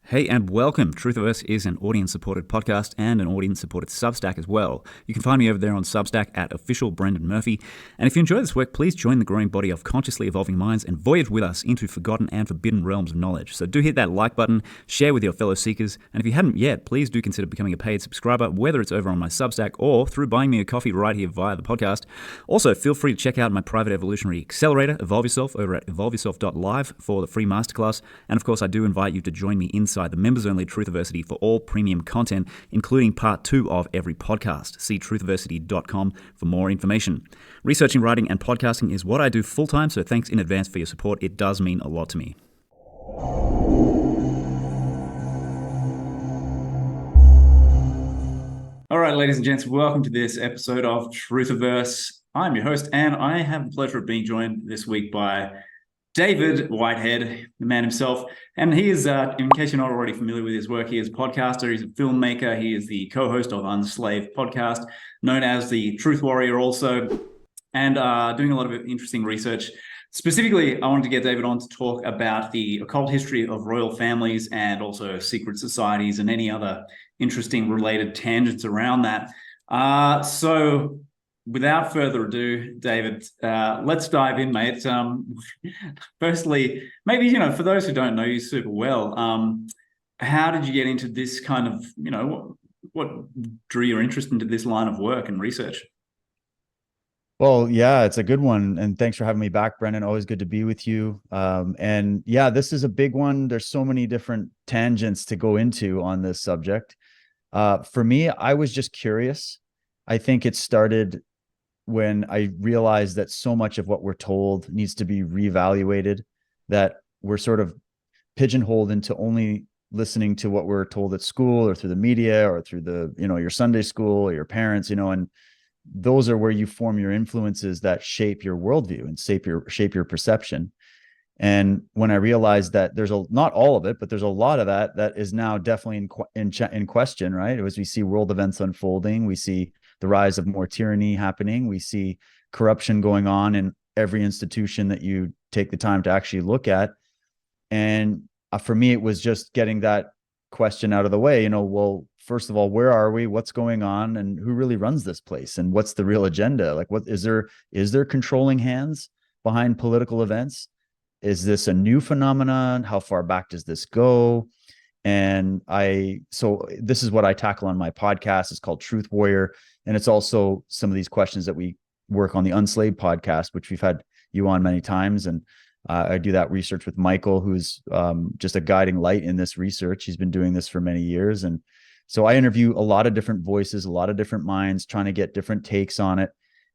Hey and welcome. Truthiverse is an audience-supported podcast and an audience-supported Substack as well. You can find me over there on Substack at official Brendan Murphy. And if you enjoy this work, please join the growing body of consciously evolving minds and voyage with us into forgotten and forbidden realms of knowledge. So do hit that like button, share with your fellow seekers, and if you hadn't yet, please do consider becoming a paid subscriber, whether it's over on my Substack or through buying me a coffee right here via the podcast. Also, feel free to check out my private evolutionary accelerator, Evolve Yourself, over at evolveyourself.live for the free masterclass. And of course, I do invite you to join me inside the members-only Truthiversity for all premium content, including part 2 of every podcast. See truthiversity.com for more information. Researching, writing, and podcasting is what I do full-time, so thanks in advance for your support. It does mean a lot to me. All right, ladies and gents, welcome to this episode of Truthiverse. I'm your host, and I have the pleasure of being joined this week by David Whitehead, the man himself. And he is, in case you're not already familiar with his work, he is a podcaster, he's a filmmaker, he is the co-host of Unslaved podcast, known as the Truth Warrior also, and doing a lot of interesting research. Specifically, I wanted to get David on to talk about the occult history of royal families and also secret societies and any other interesting related tangents around that. So without further ado, David, let's dive in, mate. Firstly, maybe, for those who don't know you super well, how did you get into this kind of, what drew your interest into this line of work and research? Well, yeah, it's a good one. And thanks for having me back, Brendan. Always good to be with you. And yeah, this is a big one. There's so many different tangents to go into on this subject. For me, I was just curious. I think it started when I realized that so much of what we're told needs to be reevaluated, that we're sort of pigeonholed into only listening to what we're told at school or through the media or through the, your Sunday school or your parents, and those are where you form your influences that shape your worldview and shape your perception. And when I realized that there's not all of it, but there's a lot of that is now definitely in question, right? As we see world events unfolding, we see the rise of more tyranny happening. We see corruption going on in every institution that you take the time to actually look at. And for me, it was just getting that question out of the way. Well, first of all, where are we? What's going on? And who really runs this place? And what's the real agenda? Like, what is there controlling hands behind political events? Is this a new phenomenon? How far back does this go? And so this is what I tackle on my podcast. It's called Truth Warrior. And it's also some of these questions that we work on the Unslaved podcast, which we've had you on many times. And I do that research with Michael, who's just a guiding light in this research. He's been doing this for many years. And so I interview a lot of different voices, a lot of different minds, trying to get different takes on it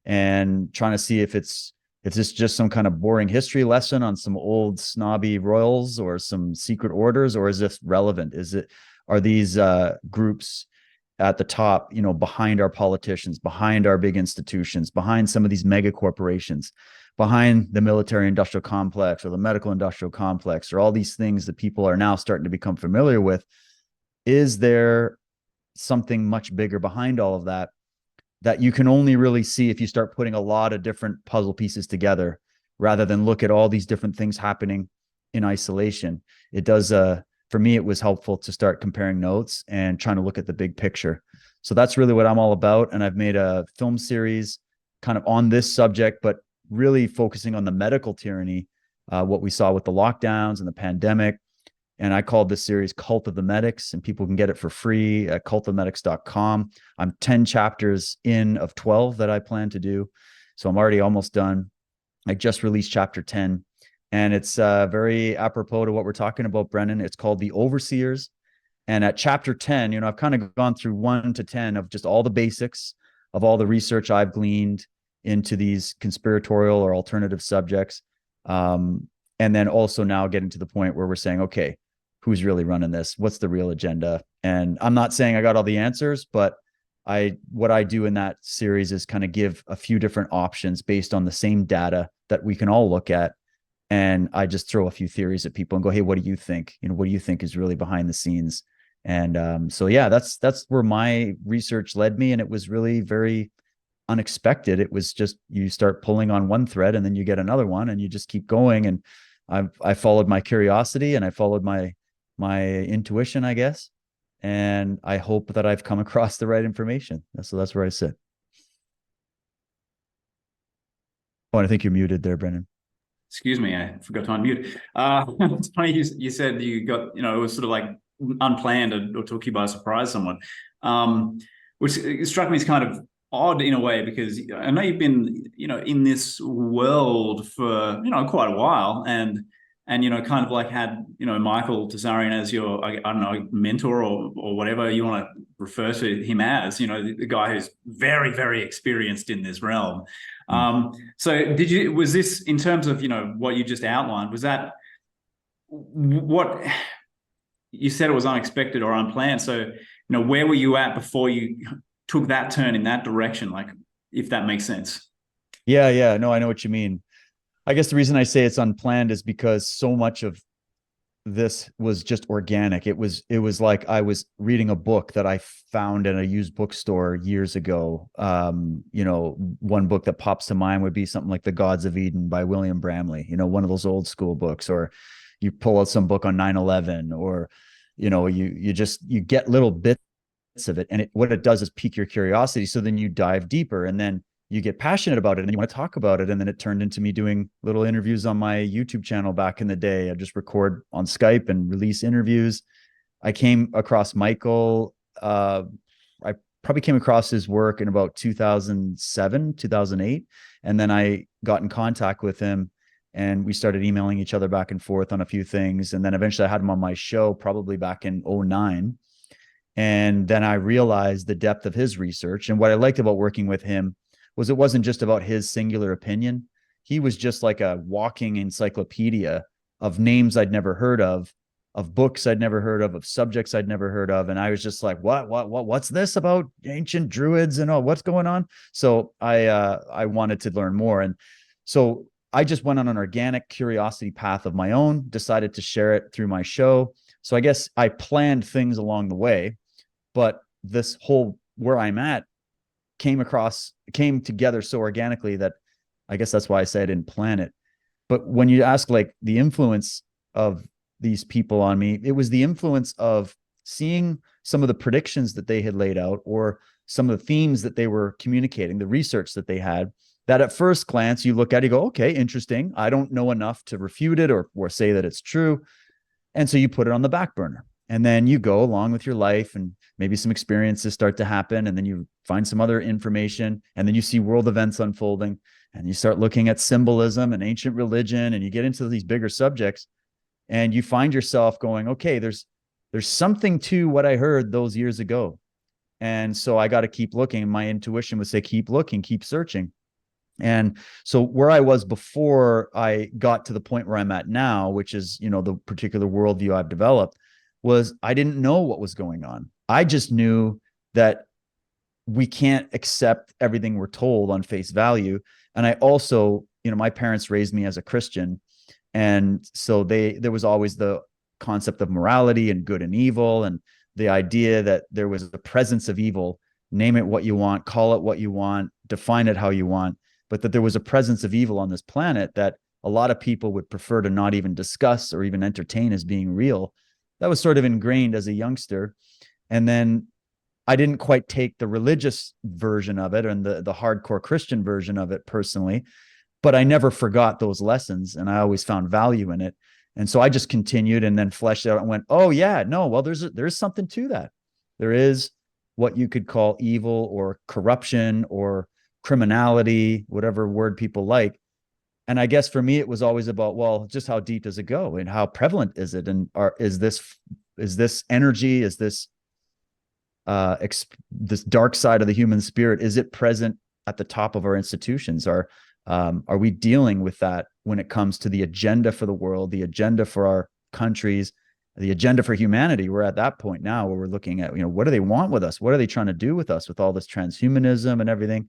and trying to see if this just some kind of boring history lesson on some old snobby royals or some secret orders, or is this relevant? Are these groups at the top, behind our politicians, behind our big institutions, behind some of these mega corporations, behind the military industrial complex or the medical industrial complex, or all these things that people are now starting to become familiar with? Is there something much bigger behind all of that you can only really see if you start putting a lot of different puzzle pieces together, rather than look at all these different things happening in isolation? It does, for me, it was helpful to start comparing notes and trying to look at the big picture. So that's really what I'm all about. And I've made a film series kind of on this subject, but really focusing on the medical tyranny, what we saw with the lockdowns and the pandemic. And I called this series Cult of the Medics, and people can get it for free at cultofmedics.com. I'm 10 chapters in of 12 that I plan to do. So I'm already almost done. I just released chapter 10, and it's very apropos to what we're talking about, Brennan. It's called The Overseers. And at chapter 10, I've kind of gone through 1 to 10 of just all the basics of all the research I've gleaned into these conspiratorial or alternative subjects. And then also now getting to the point where we're saying, okay, who's really running this? What's the real agenda? And I'm not saying I got all the answers, but what I do in that series is kind of give a few different options based on the same data that we can all look at. And I just throw a few theories at people and go, hey, what do you think? What do you think is really behind the scenes? And so, yeah, that's where my research led me. And it was really very unexpected. It was just, you start pulling on one thread and then you get another one and you just keep going. And I followed my curiosity and I followed my my intuition, I guess. And I hope that I've come across the right information. So that's where I sit. Oh, and I think you're muted there, Brendan. Excuse me, I forgot to unmute. It's funny you said you got, it was sort of like unplanned or took you by surprise somewhat, which struck me as kind of odd in a way, because I know you've been, in this world for, quite a while, and kind of like had, Michael Tessarian as your, I don't know, mentor or whatever you want to refer to him as, the guy who's very, very experienced in this realm. So was this, in terms of, what you just outlined, was that what you said? It was unexpected or unplanned. So, where were you at before you took that turn in that direction? Like, if that makes sense. Yeah. No, I know what you mean. I guess the reason I say it's unplanned is because so much of this was just organic. It was like I was reading a book that I found in a used bookstore years ago. One book that pops to mind would be something like The Gods of Eden by William Bramley, one of those old school books. Or you pull out some book on 9/11, or you get little bits of it, and what it does is pique your curiosity. So then you dive deeper, and then you get passionate about it, and you want to talk about it. And then it turned into me doing little interviews on my YouTube channel back in the day. I just record on Skype and release interviews. I came across Michael. I probably came across his work in about 2007, 2008. And then I got in contact with him, and we started emailing each other back and forth on a few things. And then eventually I had him on my show probably back in 2009. And then I realized the depth of his research. And what I liked about working with him was it wasn't just about his singular opinion. He was just like a walking encyclopedia of names I'd never heard of books I'd never heard of subjects I'd never heard of. And I was just like, what's this about ancient druids and all, what's going on? So I wanted to learn more. And so I just went on an organic curiosity path of my own, decided to share it through my show. So I guess I planned things along the way, but this whole where I'm at came together so organically that I guess that's why I say I didn't plan it. But when you ask like the influence of these people on me, it was the influence of seeing some of the predictions that they had laid out, or some of the themes that they were communicating, the research that they had, that at first glance you look at it, you go, okay, interesting. I don't know enough to refute it or say that it's true. And so you put it on the back burner, and then you go along with your life, and maybe some experiences start to happen, and then you find some other information, and then you see world events unfolding, and you start looking at symbolism and ancient religion, and you get into these bigger subjects, and you find yourself going, okay, there's something to what I heard those years ago. And so I got to keep looking. My intuition would say, keep looking, keep searching. And so where I was before I got to the point where I'm at now, which is, the particular worldview I've developed, was I didn't know what was going on. I just knew that we can't accept everything we're told on face value. And I also, my parents raised me as a Christian. And so there was always the concept of morality and good and evil, and the idea that there was a presence of evil, name it what you want, call it what you want, define it how you want, but that there was a presence of evil on this planet that a lot of people would prefer to not even discuss or even entertain as being real. That was sort of ingrained as a youngster. And then I didn't quite take the religious version of it and the hardcore Christian version of it personally, but I never forgot those lessons, and I always found value in it. And so I just continued and then fleshed out and went, oh yeah, no, well, there's something to that. There is what you could call evil or corruption or criminality, whatever word people like. And I guess for me, it was always about, well, just how deep does it go and how prevalent is it? And is this energy, is this this dark side of the human spirit, is it present at the top of our institutions? Are we dealing with that when it comes to the agenda for the world, the agenda for our countries, the agenda for humanity? We're at that point now where we're looking at, what do they want with us? What are they trying to do with us with all this transhumanism and everything?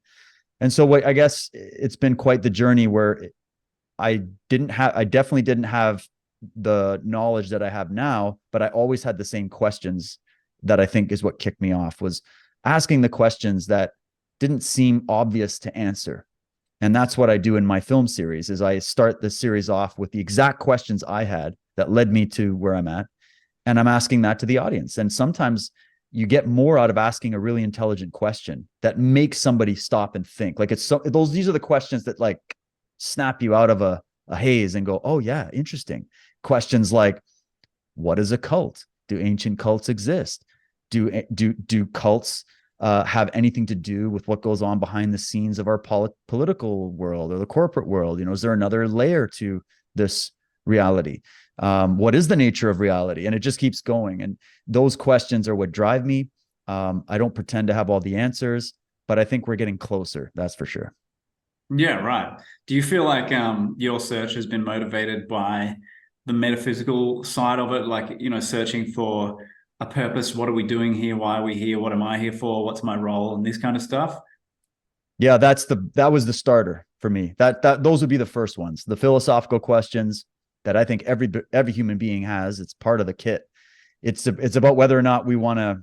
And so I guess it's been quite the journey where I definitely didn't have the knowledge that I have now, but I always had the same questions that I think is what kicked me off, was asking the questions that didn't seem obvious to answer. And that's what I do in my film series, is I start the series off with the exact questions I had that led me to where I'm at. And I'm asking that to the audience. And sometimes you get more out of asking a really intelligent question that makes somebody stop and think. Like these are the questions that like snap you out of a haze and go, oh yeah, interesting. Questions like, what is a cult? Do ancient cults exist? Do cults have anything to do with what goes on behind the scenes of our political world or the corporate world? Is there another layer to this reality? What is the nature of reality? And it just keeps going. And those questions are what drive me. I don't pretend to have all the answers, but I think we're getting closer. That's for sure. Yeah, right. Do you feel like your search has been motivated by the metaphysical side of it? Like, searching for a purpose. What are we doing here? Why are we here? What am I here for? What's my role? And this kind of stuff. Yeah, that was the starter for me. Those would be the first ones. The philosophical questions that I think every human being has. It's part of the kit. It's about whether or not we want to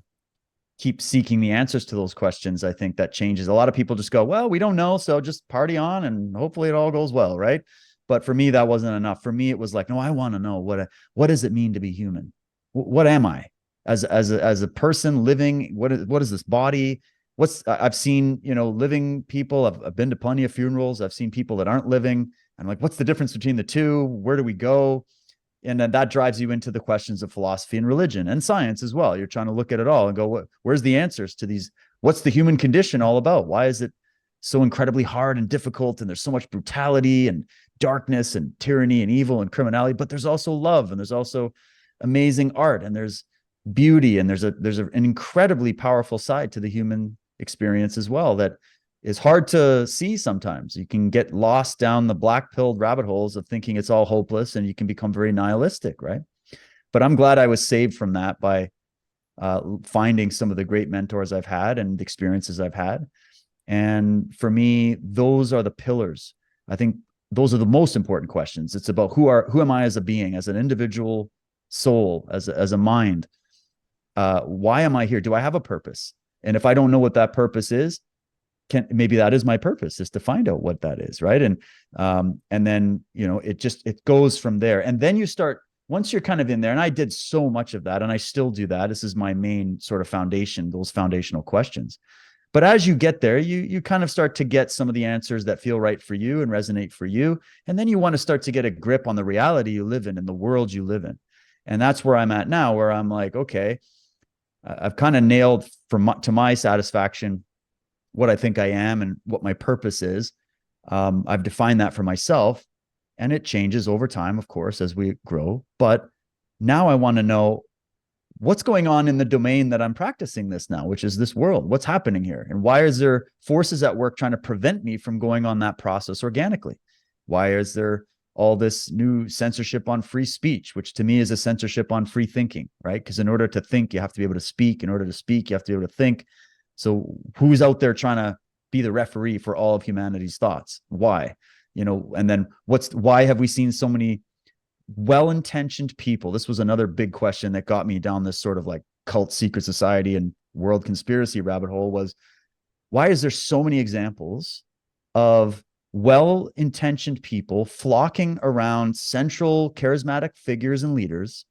keep seeking the answers to those questions. I think that changes. A lot of people just go, well, we don't know, so just party on and hopefully it all goes well, right? But for me, that wasn't enough. For me, it was like, no, I want to know what does it mean to be human? What am I as a person living? What is this body? I've seen, living people. I've been to plenty of funerals. I've seen people that aren't living. I'm like, what's the difference between the two? Where do we go? And then that drives you into the questions of philosophy and religion and science as well. You're trying to look at it all and go, where's the answers to these? What's the human condition all about? Why is it so incredibly hard and difficult? And there's so much brutality and darkness and tyranny and evil and criminality, but there's also love and there's also amazing art and there's beauty and there's an incredibly powerful side to the human experience as well that is hard to see sometimes. You can get lost down the black-pilled rabbit holes of thinking it's all hopeless and you can become very nihilistic, right? But I'm glad I was saved from that by finding some of the great mentors I've had and experiences I've had. And for me, those are the pillars. I think those are the most important questions. It's about who am I as a being, as an individual soul, as a mind? Why am I here? Do I have a purpose? And if I don't know what that purpose is, maybe that is my purpose, is to find out what that is, right? And then it goes from there. And then you start, once you're kind of in there, and I did so much of that, and I still do that. This is my main sort of foundation, those foundational questions. But as you get there, you kind of start to get some of the answers that feel right for you and resonate for you. And then you want to start to get a grip on the reality you live in and the world you live in. And that's where I'm at now, where I'm like, okay, I've kind of nailed to my satisfaction what I think I am and what my purpose is. I've defined that for myself, and it changes over time, of course, as we grow. But now I want to know what's going on in the domain that I'm practicing this now, which is this world. What's happening here? And why is there forces at work trying to prevent me from going on that process organically? Why is there all this new censorship on free speech, which to me is a censorship on free thinking, right? Because in order to think, you have to be able to speak. In order to speak, you have to be able to think. So who's out there trying to be the referee for all of humanity's thoughts? Why? And then why have we seen so many well-intentioned people? This was another big question that got me down this sort of like cult, secret society and world conspiracy rabbit hole, was why is there so many examples of well-intentioned people flocking around central charismatic figures and leaders?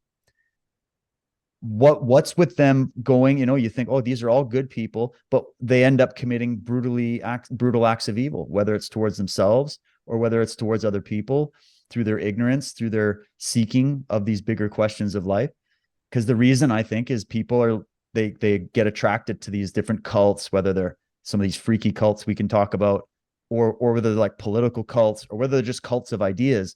What's with them going, you think, oh, these are all good people, but they end up committing brutal acts of evil, whether it's towards themselves or whether it's towards other people, through their ignorance, through their seeking of these bigger questions of life. Because the reason, I think, is people they get attracted to these different cults, whether they're some of these freaky cults we can talk about, or whether they're like political cults, or whether they're just cults of ideas.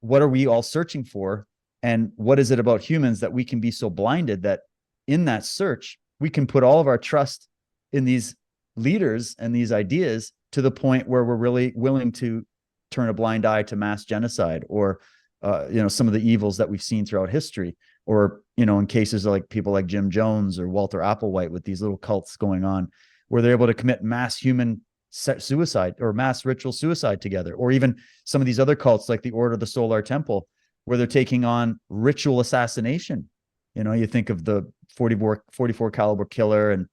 What are we all searching for? And what is it about humans that we can be so blinded that in that search, we can put all of our trust in these leaders and these ideas to the point where we're really willing to turn a blind eye to mass genocide, or some of the evils that we've seen throughout history, or in cases like people like Jim Jones or Walter Applewhite, with these little cults going on where they're able to commit mass human suicide or mass ritual suicide together, or even some of these other cults like the Order of the Solar Temple, where they're taking on ritual assassination. You think of the 44 caliber killer and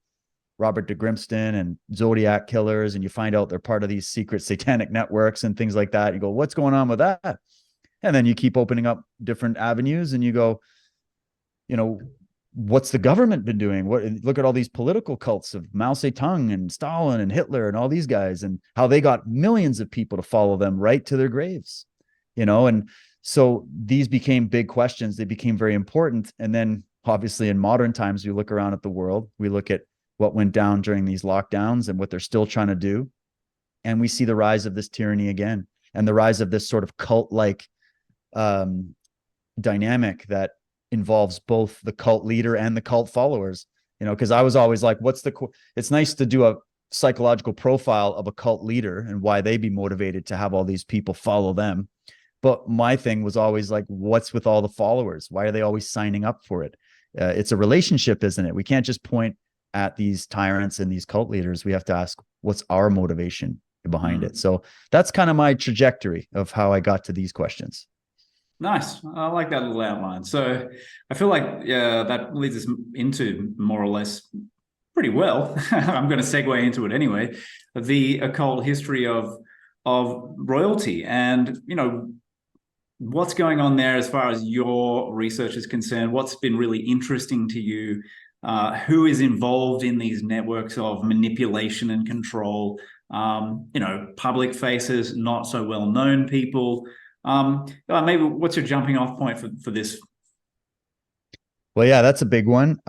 Robert de Grimston and Zodiac killers, and you find out they're part of these secret satanic networks and things like that. You go, what's going on with that? And then you keep opening up different avenues and you go, what's the government been doing? Look at all these political cults of Mao Zedong and Stalin and Hitler and all these guys, and how they got millions of people to follow them right to their graves, and so these became big questions. They became very important. And then obviously in modern times, we look around at the world, we look at what went down during these lockdowns and what they're still trying to do. And we see the rise of this tyranny again, and the rise of this sort of cult-like dynamic that involves both the cult leader and the cult followers. Because I was always like, it's nice to do a psychological profile of a cult leader and why they be motivated to have all these people follow them. But my thing was always like, what's with all the followers? Why are they always signing up for it? It's a relationship, isn't it? We can't just point at these tyrants and these cult leaders. We have to ask, what's our motivation behind it? So that's kind of my trajectory of how I got to these questions. Nice. I like that little outline. So I feel like that leads us into more or less pretty well. I'm going to segue into it anyway. The occult history of royalty, and what's going on there as far as your research is concerned. What's been really interesting to you? Who is involved in these networks of manipulation and control? Public faces, not so well-known people. Maybe what's your jumping off point for this? Well, yeah, that's a big one.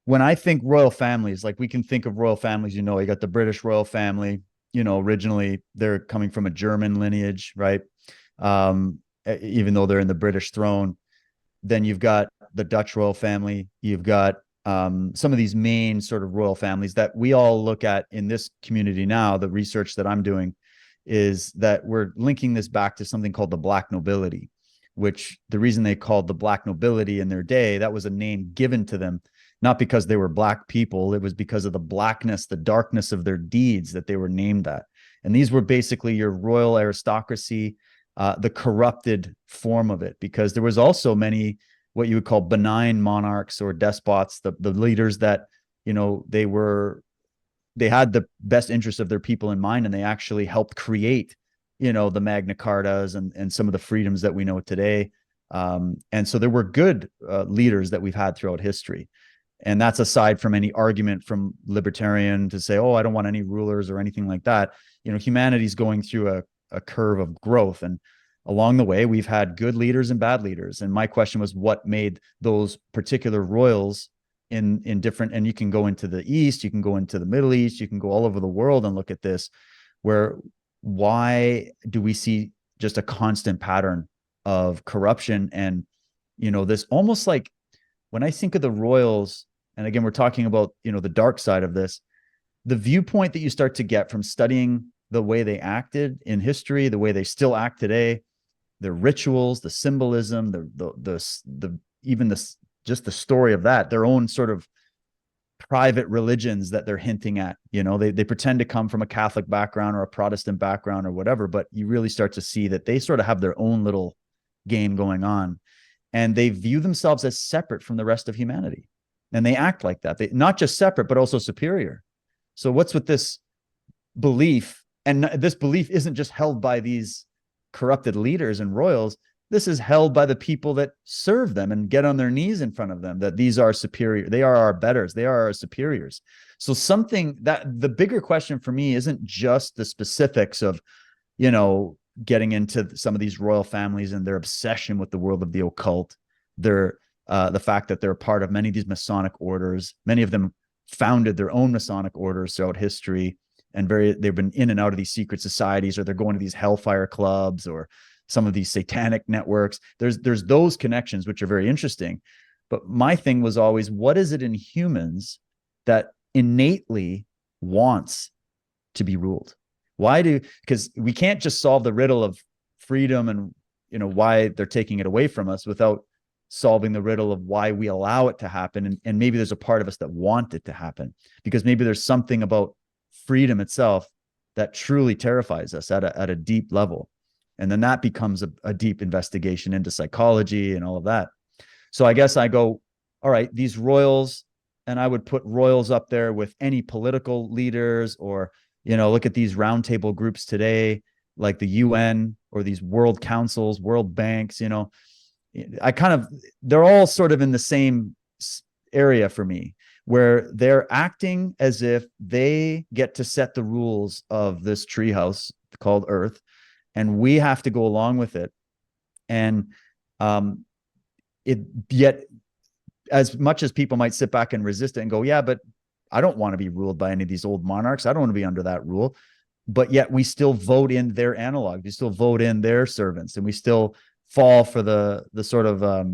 When I think royal families, like we can think of royal families, you got the British royal family, originally they're coming from a German lineage, right? Even though they're in the British throne. Then you've got the Dutch royal family. You've got some of these main sort of royal families that we all look at in this community now. The research that I'm doing is that we're linking this back to something called the Black Nobility, which the reason they called the Black Nobility in their day, that was a name given to them, not because they were Black people. It was because of the blackness, the darkness of their deeds that they were named that. And these were basically your royal aristocracy, the corrupted form of it, because there was also many what you would call benign monarchs or despots, the leaders that, they had the best interests of their people in mind, and they actually helped create, the Magna Cartas and some of the freedoms that we know today. And so there were good leaders that we've had throughout history. And that's aside from any argument from libertarian to say, oh, I don't want any rulers or anything like that. Humanity's going through a curve of growth. And along the way, we've had good leaders and bad leaders. And my question was, what made those particular royals in different, and you can go into the East, you can go into the Middle East, you can go all over the world and look at this, why do we see just a constant pattern of corruption? And, this almost like when I think of the royals, and again, we're talking about, the dark side of this, the viewpoint that you start to get from studying the way they acted in history, the way they still act today, their rituals, the symbolism, just the story of that, their own sort of private religions that they're hinting at. They pretend to come from a Catholic background or a Protestant background or whatever, but you really start to see that they sort of have their own little game going on, and they view themselves as separate from the rest of humanity. And they act like that. They not just separate, but also superior. So what's with this belief? And this belief isn't just held by these corrupted leaders and royals. This is held by the people that serve them and get on their knees in front of them, that these are superior. They are our betters. They are our superiors. So something that the bigger question for me isn't just the specifics of, getting into some of these royal families and their obsession with the world of the occult. The fact that they're a part of many of these Masonic orders. Many of them founded their own Masonic orders throughout history, and they've been in and out of these secret societies, or they're going to these hellfire clubs or some of these satanic networks. There's those connections, which are very interesting. But my thing was always, what is it in humans that innately wants to be ruled? Because we can't just solve the riddle of freedom and, why they're taking it away from us without solving the riddle of why we allow it to happen. And maybe there's a part of us that want it to happen, because maybe there's something about freedom itself that truly terrifies us at a deep level. And then that becomes a deep investigation into psychology and all of that. So I guess I go, all right, these royals, and I would put royals up there with any political leaders, or, look at these roundtable groups today, like the UN or these world councils, world banks, they're all sort of in the same area for me, where they're acting as if they get to set the rules of this treehouse called Earth, and we have to go along with it. And it yet, as much as people might sit back and resist it and go, yeah, but I don't want to be ruled by any of these old monarchs. I don't want to be under that rule. But yet we still vote in their analog. We still vote in their servants, and we still fall for the sort of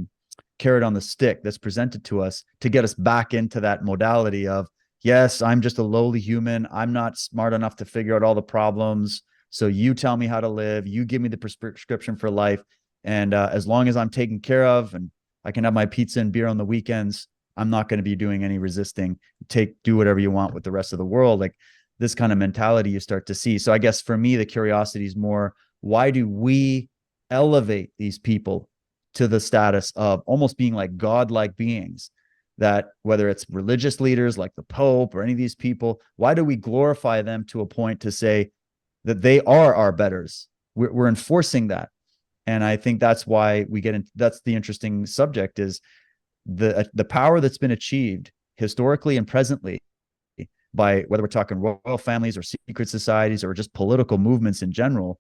carrot on the stick that's presented to us to get us back into that modality of, yes, I'm just a lowly human. I'm not smart enough to figure out all the problems. So you tell me how to live. You give me the prescription for life. And as long as I'm taken care of and I can have my pizza and beer on the weekends, I'm not going to be doing any resisting. Do whatever you want with the rest of the world. Like, this kind of mentality you start to see. So I guess for me, the curiosity is more, why do we elevate these people to the status of almost being like godlike beings? That whether it's religious leaders like the Pope or any of these people, why do we glorify them to a point to say that they are our betters? We're enforcing that. And I think that's why we get into, that's the interesting subject, is the power that's been achieved historically and presently by, whether we're talking royal families or secret societies or just political movements in general.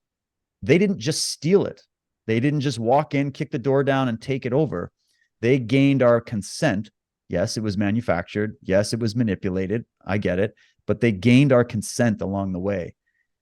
They didn't just steal it. They didn't just walk in, kick the door down, and take it over. They gained our consent. Yes, it was manufactured. Yes, it was manipulated. I get it. But they gained our consent along the way.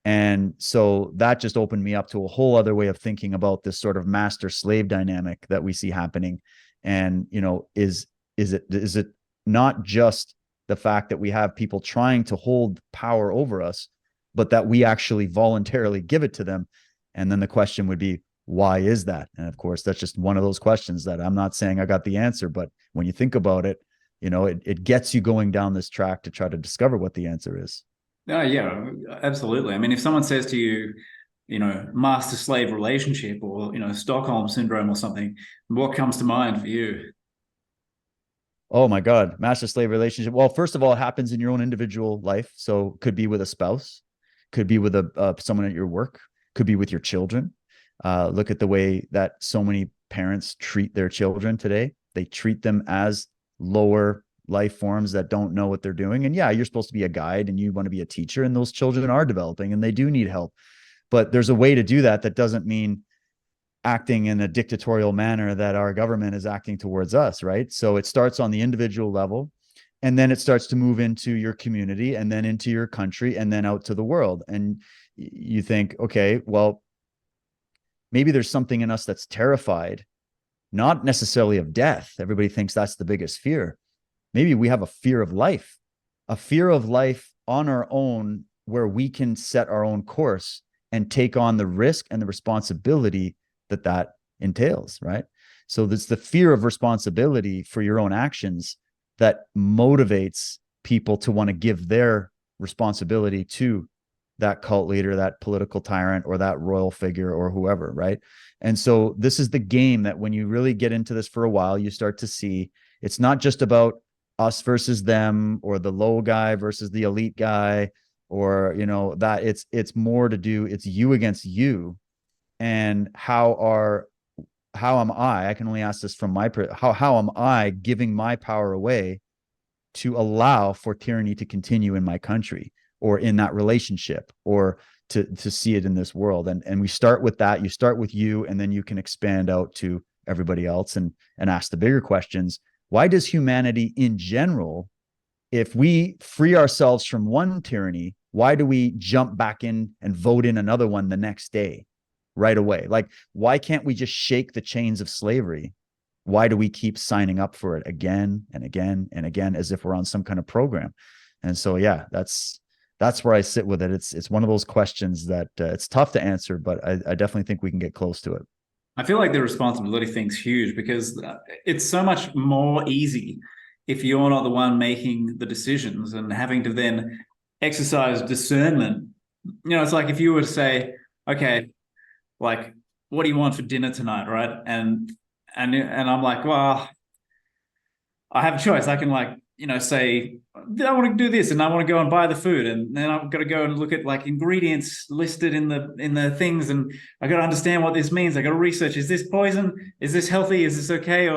And so that just opened me up to a whole other way of thinking about this sort of master slave dynamic that we see happening. And, is it not just the fact that we have people trying to hold power over us, but that we actually voluntarily give it to them? And then the question would be, why is that? And of course, that's just one of those questions that I'm not saying I got the answer, but when you think about it, it gets you going down this track to try to discover what the answer is. Oh, yeah, absolutely. I mean, if someone says to you, master slave relationship, or, Stockholm syndrome or something, what comes to mind for you? Oh my God, master slave relationship. Well, first of all, it happens in your own individual life. So could be with a spouse, could be with someone at your work, could be with your children. Look at the way that so many parents treat their children today. They treat them as lower life forms that don't know what they're doing. And yeah, you're supposed to be a guide and you want to be a teacher, and those children are developing and they do need help. But there's a way to do that doesn't mean acting in a dictatorial manner that our government is acting towards us, right? So it starts on the individual level, and then it starts to move into your community, and then into your country, and then out to the world. And you think, okay, well, maybe there's something in us that's terrified, not necessarily of death. Everybody thinks that's the biggest fear. Maybe we have a fear of life on our own, where we can set our own course and take on the risk and the responsibility that entails, right? So there's the fear of responsibility for your own actions that motivates people to want to give their responsibility to that cult leader, that political tyrant, or that royal figure, or whoever, right? And so this is the game that, when you really get into this for a while, you start to see it's not just about us versus them, or the low guy versus the elite guy, or that it's more to do, it's you against you. And how am I can only ask this from how am I giving my power away to allow for tyranny to continue in my country, or in that relationship, or to see it in this world? And we start with that. You start with you, and then you can expand out to everybody else, and ask the bigger questions. Why does humanity in general, if we free ourselves from one tyranny, why do we jump back in and vote in another one the next day, right away? Like, why can't we just shake the chains of slavery? Why do we keep signing up for it again and again and again, as if we're on some kind of program? And so, yeah, that's where I sit with it. It's one of those questions that it's tough to answer, but I definitely think we can get close to it. I feel like the responsibility thing's huge, because it's so much more easy if you're not the one making the decisions and having to then exercise discernment. It's like if you were to say, okay, like, what do you want for dinner tonight, right? And I'm like, well, I have a choice. I can, like, say, I want to do this and I want to go and buy the food, and then I've got to go and look at like ingredients listed in the things, and I got to understand what this means. I got to research, is this poison? Is this healthy? Is this okay?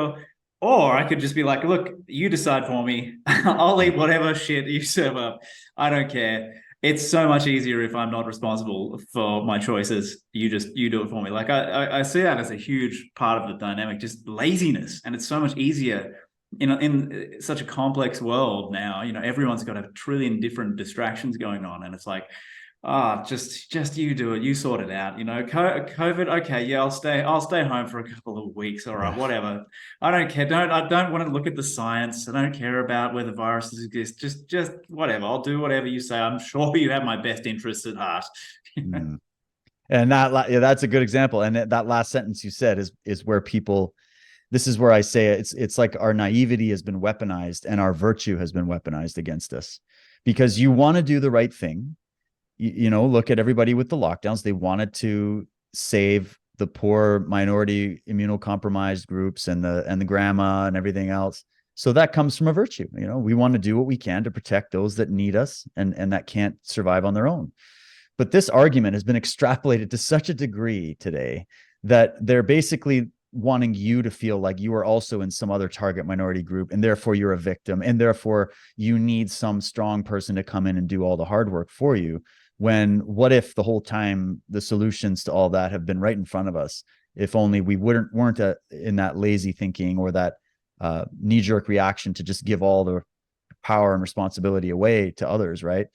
Or I could just be like, look, you decide for me. I'll eat whatever shit you serve up. I don't care. It's so much easier if I'm not responsible for my choices. You do it for me. Like I see that as a huge part of the dynamic, just laziness. And it's so much easier in such a complex world now. Everyone's got a trillion different distractions going on, and it's like, just you do it, you sort it out. COVID, okay, yeah, I'll stay home for a couple of weeks. All right, whatever. I don't care. I don't want to look at the science. I don't care about whether viruses exist. Just whatever. I'll do whatever you say. I'm sure you have my best interests at heart. Mm. And that's a good example. And that last sentence you said is where people, this is where I say it's like our naivety has been weaponized and our virtue has been weaponized against us, because you want to do the right thing. Look at everybody with the lockdowns. They wanted to save the poor minority immunocompromised groups and the grandma and everything else. So that comes from a virtue. We want to do what we can to protect those that need us and that can't survive on their own. But this argument has been extrapolated to such a degree today that they're basically wanting you to feel like you are also in some other target minority group, and therefore you're a victim, and therefore you need some strong person to come in and do all the hard work for you. When what if the whole time the solutions to all that have been right in front of us? If only we weren't in that lazy thinking or that knee-jerk reaction to just give all the power and responsibility away to others, right?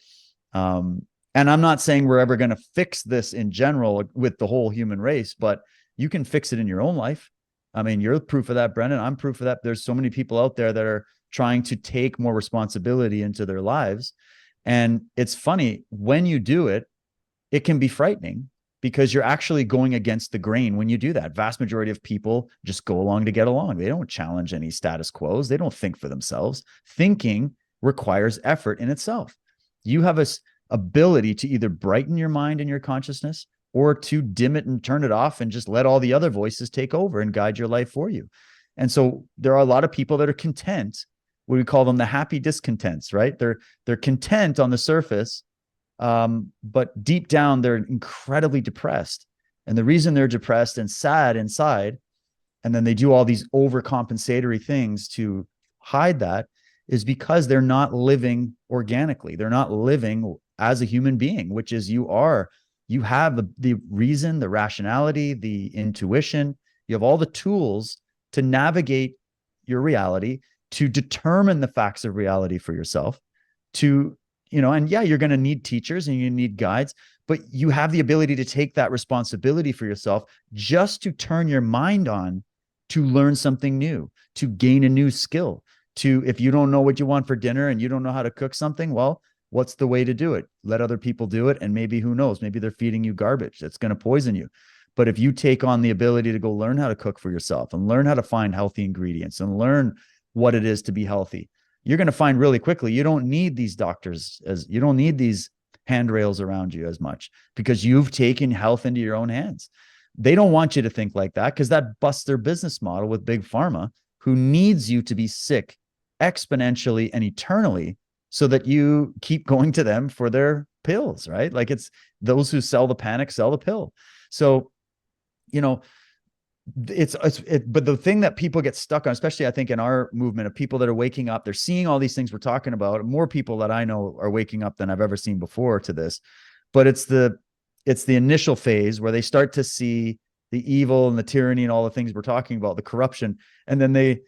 And I'm not saying we're ever going to fix this in general with the whole human race, but you can fix it in your own life. I mean, you're proof of that, Brendan. I'm proof of that. There's so many people out there that are trying to take more responsibility into their lives. And it's funny, when you do it, it can be frightening because you're actually going against the grain when you do that. Vast majority of people just go along to get along. They don't challenge any status quos. They don't think for themselves. Thinking requires effort in itself. You have a ability to either brighten your mind and your consciousness or to dim it and turn it off and just let all the other voices take over and guide your life for you. And so there are a lot of people that are content. We call them the happy discontents, right? They're content on the surface, but deep down they're incredibly depressed. And the reason they're depressed and sad inside, and then they do all these overcompensatory things to hide that, is because they're not living organically. They're not living as a human being, which is you have the reason, the rationality, the intuition. You have all the tools to navigate your reality, to determine the facts of reality for yourself, and yeah, you're going to need teachers and you need guides, but you have the ability to take that responsibility for yourself just to turn your mind on to learn something new, to gain a new skill, if you don't know what you want for dinner and you don't know how to cook something, well, what's the way to do it? Let other people do it. And maybe, who knows, maybe they're feeding you garbage that's going to poison you. But if you take on the ability to go learn how to cook for yourself and learn how to find healthy ingredients and learn what it is to be healthy, you're going to find really quickly, you don't need these doctors, you don't need these handrails around you as much, because you've taken health into your own hands. They don't want you to think like that, because that busts their business model with big pharma, who needs you to be sick exponentially and eternally so that you keep going to them for their pills, right? Like, it's those who sell the panic sell the pill. So, but the thing that people get stuck on, especially I think in our movement of people that are waking up, they're seeing all these things we're talking about. More people that I know are waking up than I've ever seen before to this, but it's the initial phase where they start to see the evil and the tyranny and all the things we're talking about, the corruption, and then they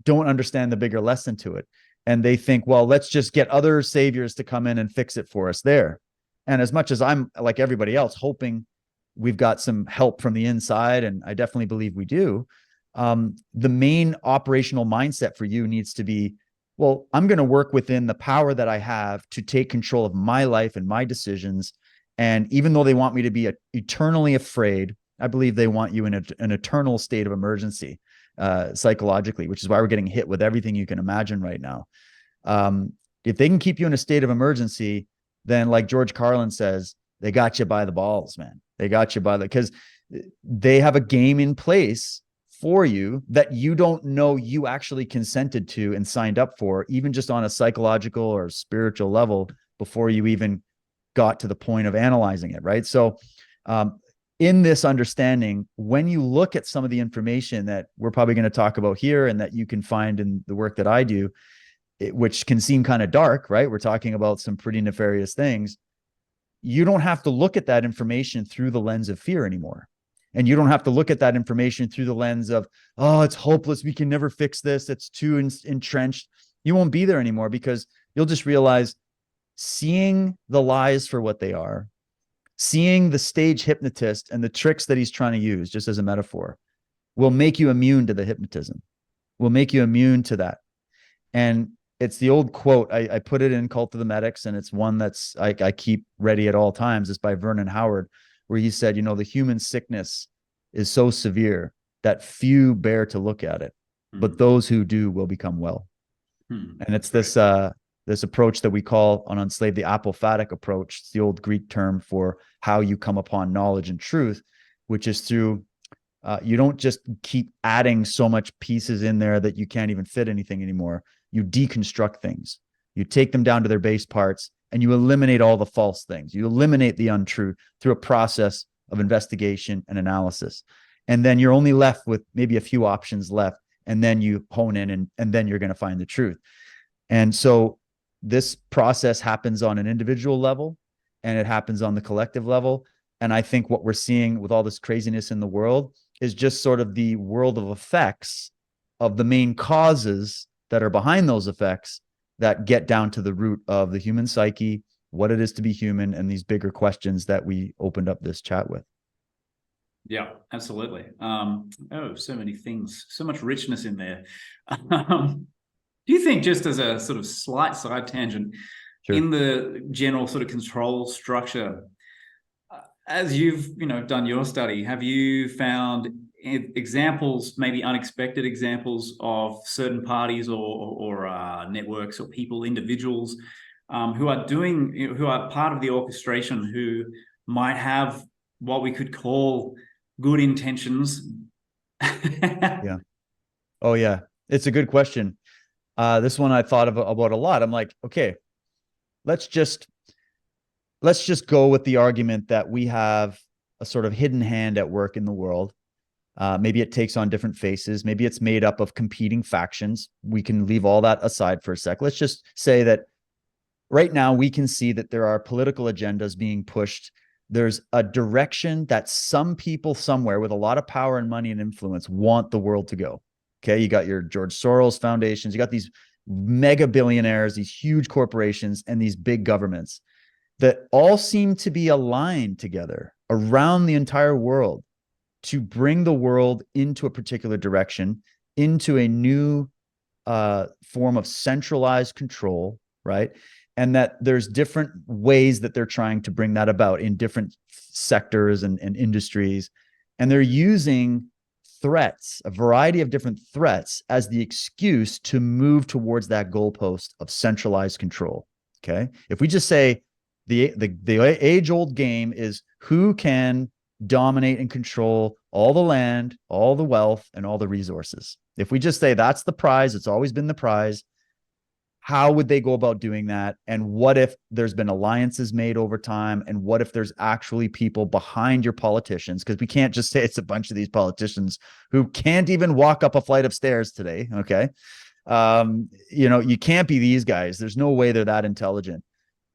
don't understand the bigger lesson to it. And they think, well, let's just get other saviors to come in and fix it for us there. And as much as I'm, like everybody else, hoping we've got some help from the inside, and I definitely believe we do, the main operational mindset for you needs to be, well, I'm going to work within the power that I have to take control of my life and my decisions. And even though they want me to be eternally afraid, I believe they want you in an eternal state of emergency, psychologically, which is why we're getting hit with everything you can imagine right now. If they can keep you in a state of emergency, then, like George Carlin says, they got you by the balls, man. They got you because they have a game in place for you that you don't know you actually consented to and signed up for, even just on a psychological or spiritual level, before you even got to the point of analyzing it, right? So in this understanding, when you look at some of the information that we're probably going to talk about here and that you can find in the work that I do, which can seem kind of dark, right? We're talking about some pretty nefarious things. You don't have to look at that information through the lens of fear anymore. And you don't have to look at that information through the lens of, oh, it's hopeless, we can never fix this, it's too entrenched. You won't be there anymore, because you'll just realize seeing the lies for what they are, seeing the stage hypnotist and the tricks that he's trying to use, just as a metaphor, will make you immune to the hypnotism, will make you immune to that. And it's the old quote, I put it in Cult of the Medics, and it's one that's I keep ready at all times. It's by Vernon Howard, where he said, you know, the human sickness is so severe that few bear to look at it, but those who do will become well. And it's this this approach that we call on Unslaved the apophatic approach. It's the old Greek term for how you come upon knowledge and truth, which is through you don't just keep adding so much pieces in there that you can't even fit anything anymore. You deconstruct things. You take them down to their base parts, and you eliminate all the false things. You eliminate the untrue through a process of investigation and analysis. And then you're only left with maybe a few options left. And then you hone in, and then you're going to find the truth. And so this process happens on an individual level, and it happens on the collective level. And I think what we're seeing with all this craziness in the world is just sort of the world of effects of the main causes that are behind those effects that get down to the root of the human psyche, what it is to be human, and these bigger questions that we opened up this chat with. Yeah, absolutely. Oh, so many things, so much richness in there. Do you think, just as a sort of slight side tangent, sure, in the general sort of control structure, as you've done your study, have you found examples, maybe unexpected examples, of certain parties or networks or people, individuals who are part of the orchestration, who might have what we could call good intentions? Yeah. Oh yeah, it's a good question. This one I thought about a lot. I'm like, okay, let's just go with the argument that we have a sort of hidden hand at work in the world. Maybe it takes on different faces. Maybe it's made up of competing factions. We can leave all that aside for a sec. Let's just say that right now we can see that there are political agendas being pushed. There's a direction that some people somewhere with a lot of power and money and influence want the world to go. Okay, you got your George Soros foundations, you got these mega billionaires, these huge corporations, and these big governments that all seem to be aligned together around the entire world to bring the world into a particular direction, into a new form of centralized control, right? And that there's different ways that they're trying to bring that about in different sectors and industries. And they're using threats, a variety of different threats, as the excuse to move towards that goalpost of centralized control. Okay. If we just say the age-old game is who can dominate and control all the land, all the wealth, and all the resources. If we just say that's the prize, it's always been the prize, how would they go about doing that? And what if there's been alliances made over time? And what if there's actually people behind your politicians? Because we can't just say it's a bunch of these politicians who can't even walk up a flight of stairs today. Okay. You can't be these guys. There's no way they're that intelligent.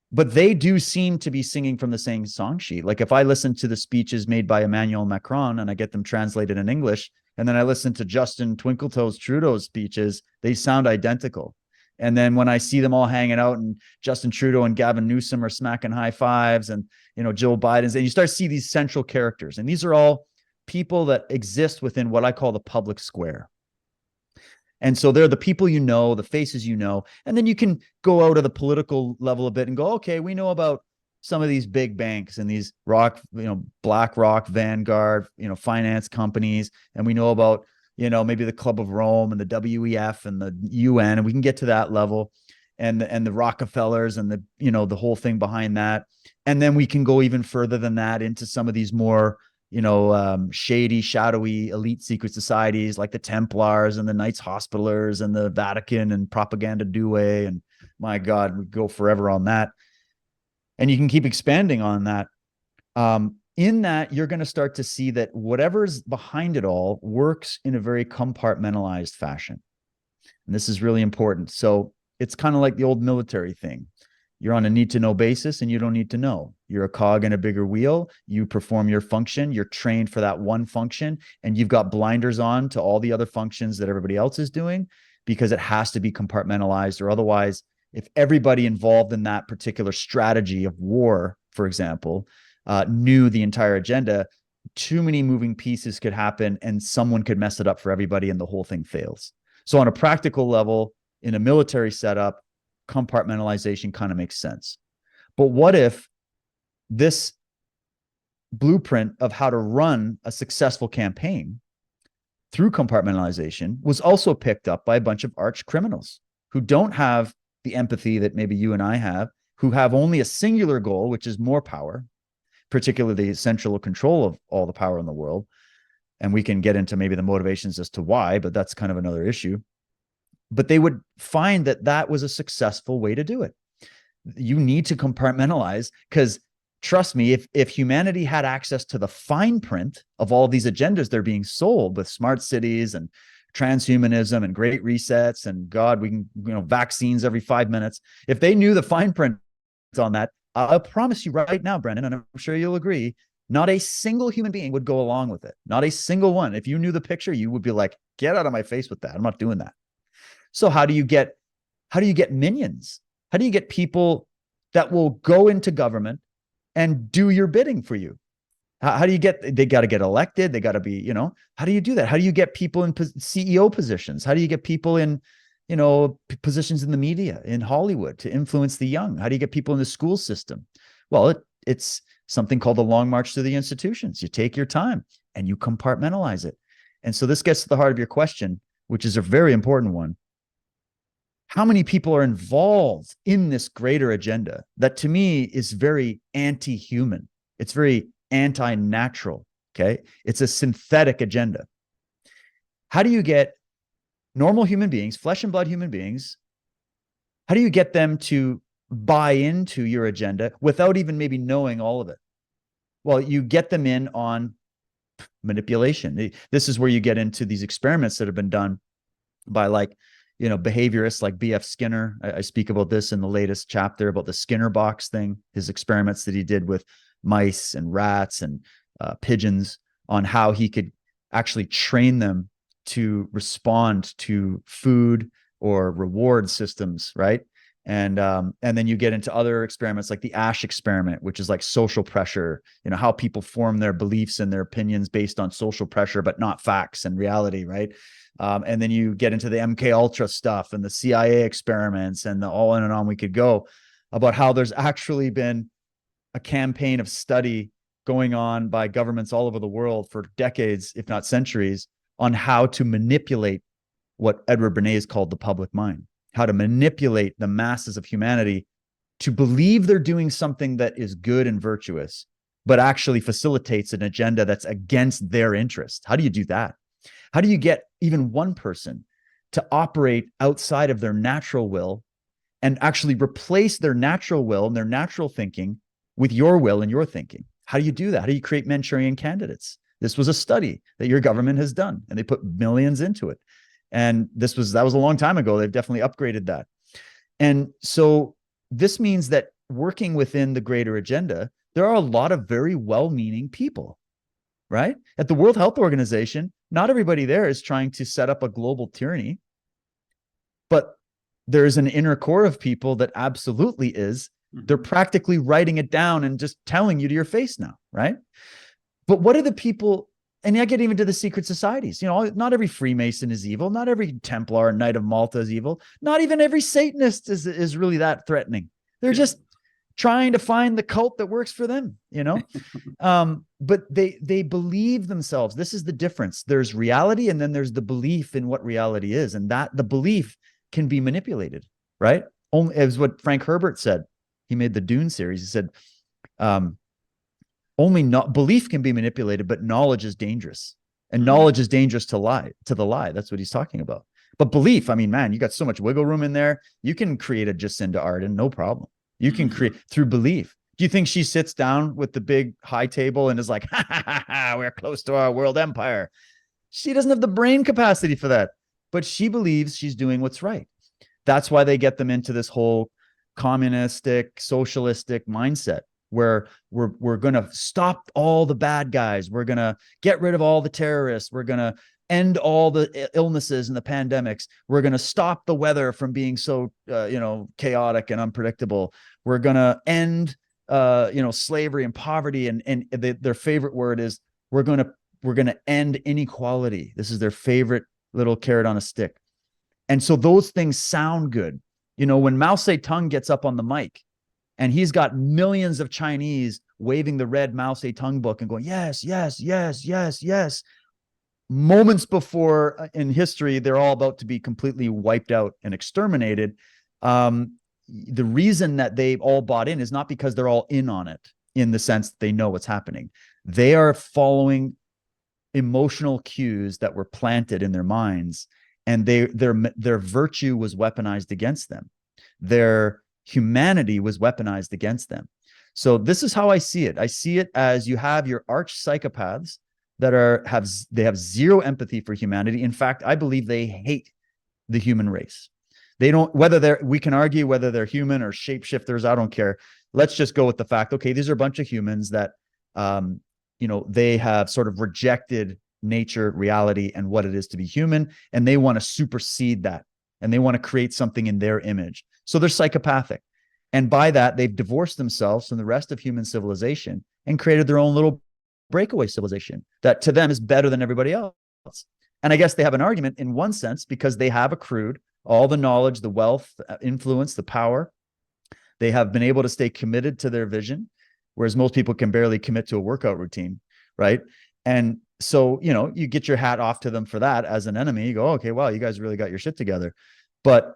But they do seem to be singing from the same song sheet. Like if I listen to the speeches made by Emmanuel Macron and I get them translated in English, and then I listen to Justin Twinkletoes Trudeau's speeches, they sound identical. And then when I see them all hanging out and Justin Trudeau and Gavin Newsom are smacking high fives, and, Joe Biden's, and you start to see these central characters. And these are all people that exist within what I call the public square. And so they're the people the faces and then you can go out of the political level a bit and go, okay, we know about some of these big banks and these BlackRock, Vanguard, finance companies, and we know about, maybe the Club of Rome and the WEF and the UN, and we can get to that level, and the Rockefellers and the whole thing behind that. And then we can go even further than that into some of these more shady, shadowy elite secret societies like the Templars and the Knights Hospitallers and the Vatican and Propaganda Due. And my God, we go forever on that. And you can keep expanding on that. In that, you're going to start to see that whatever's behind it all works in a very compartmentalized fashion. And this is really important. So it's kind of like the old military thing. You're on a need to know basis and you don't need to know. You're a cog in a bigger wheel. You perform your function. You're trained for that one function, and you've got blinders on to all the other functions that everybody else is doing, because it has to be compartmentalized, or otherwise, if everybody involved in that particular strategy of war, for example, knew the entire agenda, too many moving pieces could happen and someone could mess it up for everybody and the whole thing fails. So on a practical level, in a military setup, compartmentalization kind of makes sense. But what if this blueprint of how to run a successful campaign through compartmentalization was also picked up by a bunch of arch criminals who don't have the empathy that maybe you and I have, who have only a singular goal, which is more power, particularly the central control of all the power in the world. And we can get into maybe the motivations as to why, but that's kind of another issue. But they would find that that was a successful way to do it. You need to compartmentalize, because trust me, if humanity had access to the fine print of all these agendas they're being sold with smart cities and transhumanism and great resets and God, we can, vaccines every 5 minutes. If they knew the fine print on that, I'll promise you right now, Brendan, and I'm sure you'll agree, not a single human being would go along with it. Not a single one. If you knew the picture, you would be like, get out of my face with that. I'm not doing that. So how do you get minions? How do you get people that will go into government and do your bidding for you? How do you get, they got to get elected. They got to be, how do you do that? How do you get people in CEO positions? How do you get people in, positions in the media, in Hollywood, to influence the young? How do you get people in the school system? Well, it's something called the long march through the institutions. You take your time and you compartmentalize it. And so this gets to the heart of your question, which is a very important one. How many people are involved in this greater agenda that to me is very anti-human? It's very anti-natural, okay? It's a synthetic agenda. How do you get normal human beings, flesh and blood human beings, how do you get them to buy into your agenda without even maybe knowing all of it? Well, you get them in on manipulation. This is where you get into these experiments that have been done by behaviorists like B.F. Skinner. I speak about this in the latest chapter about the Skinner box thing, his experiments that he did with mice and rats and pigeons on how he could actually train them to respond to food or reward systems, right? And then you get into other experiments like the Ash experiment, which is like social pressure, how people form their beliefs and their opinions based on social pressure, but not facts and reality, right? And then you get into the MK Ultra stuff and the CIA experiments and the all in and on we could go about how there's actually been a campaign of study going on by governments all over the world for decades, if not centuries, on how to manipulate what Edward Bernays called the public mind, how to manipulate the masses of humanity to believe they're doing something that is good and virtuous, but actually facilitates an agenda that's against their interest. How do you do that? How do you get even one person to operate outside of their natural will and actually replace their natural will and their natural thinking with your will and your thinking? How do you do that? How do you create Manchurian candidates? This was a study that your government has done, and they put millions into it. And that was a long time ago. They've definitely upgraded that. And so this means that working within the greater agenda, there are a lot of very well-meaning people, right? At the World Health Organization, not everybody there is trying to set up a global tyranny, but there's an inner core of people that absolutely is. They're practically writing it down and just telling you to your face now, right? But what are the people, and I get even to the secret societies, not every Freemason is evil. Not every Templar and Knight of Malta is evil. Not even every Satanist is really that threatening. They're just trying to find the cult that works for them, but they believe themselves. This is the difference. There's reality, and then there's the belief in what reality is. And that the belief can be manipulated, right? Only as what Frank Herbert said. He made the Dune series. He said, only not belief can be manipulated, but knowledge is dangerous. And Mm. knowledge is dangerous to the lie. That's what he's talking about. But belief, I mean, man, you got so much wiggle room in there. You can create a Jacinda Ardern, no problem. You can create through belief. Do you think she sits down with the big high table and is like, ha, ha, ha, ha, we're close to our world empire? She doesn't have the brain capacity for that, but she believes she's doing what's right. That's why they get them into this whole communistic, socialistic mindset where we're going to stop all the bad guys. We're going to get rid of all the terrorists. We're going to end all the illnesses and the pandemics. We're going to stop the weather from being so, chaotic and unpredictable. We're going to end, slavery and poverty. And their favorite word is we're going to end inequality. This is their favorite little carrot on a stick. And so those things sound good. When Mao Zedong gets up on the mic and he's got millions of Chinese waving the red Mao Zedong book and going, yes, yes, yes, yes, yes. Moments before in history, they're all about to be completely wiped out and exterminated. The reason that they've all bought in is not because they're all in on it in the sense that they know what's happening. They are following emotional cues that were planted in their minds, and their virtue was weaponized against them. Their humanity was weaponized against them. So this is how I see it. I see it as you have your arch psychopaths that have zero empathy for humanity. In fact, I believe they hate the human race. They don't, we can argue whether they're human or shapeshifters. I don't care. Let's just go with the fact, okay, these are a bunch of humans that, they have sort of rejected nature, reality, and what it is to be human. And they want to supersede that. And they want to create something in their image. So they're psychopathic. And by that, they've divorced themselves from the rest of human civilization and created their own little breakaway civilization that to them is better than everybody else. And I guess they have an argument in one sense because they have accrued all the knowledge, the wealth, influence, the power. They have been able to stay committed to their vision, whereas most people can barely commit to a workout routine, right? And so, you get your hat off to them for that as an enemy. You go, okay, wow, you guys really got your shit together. But,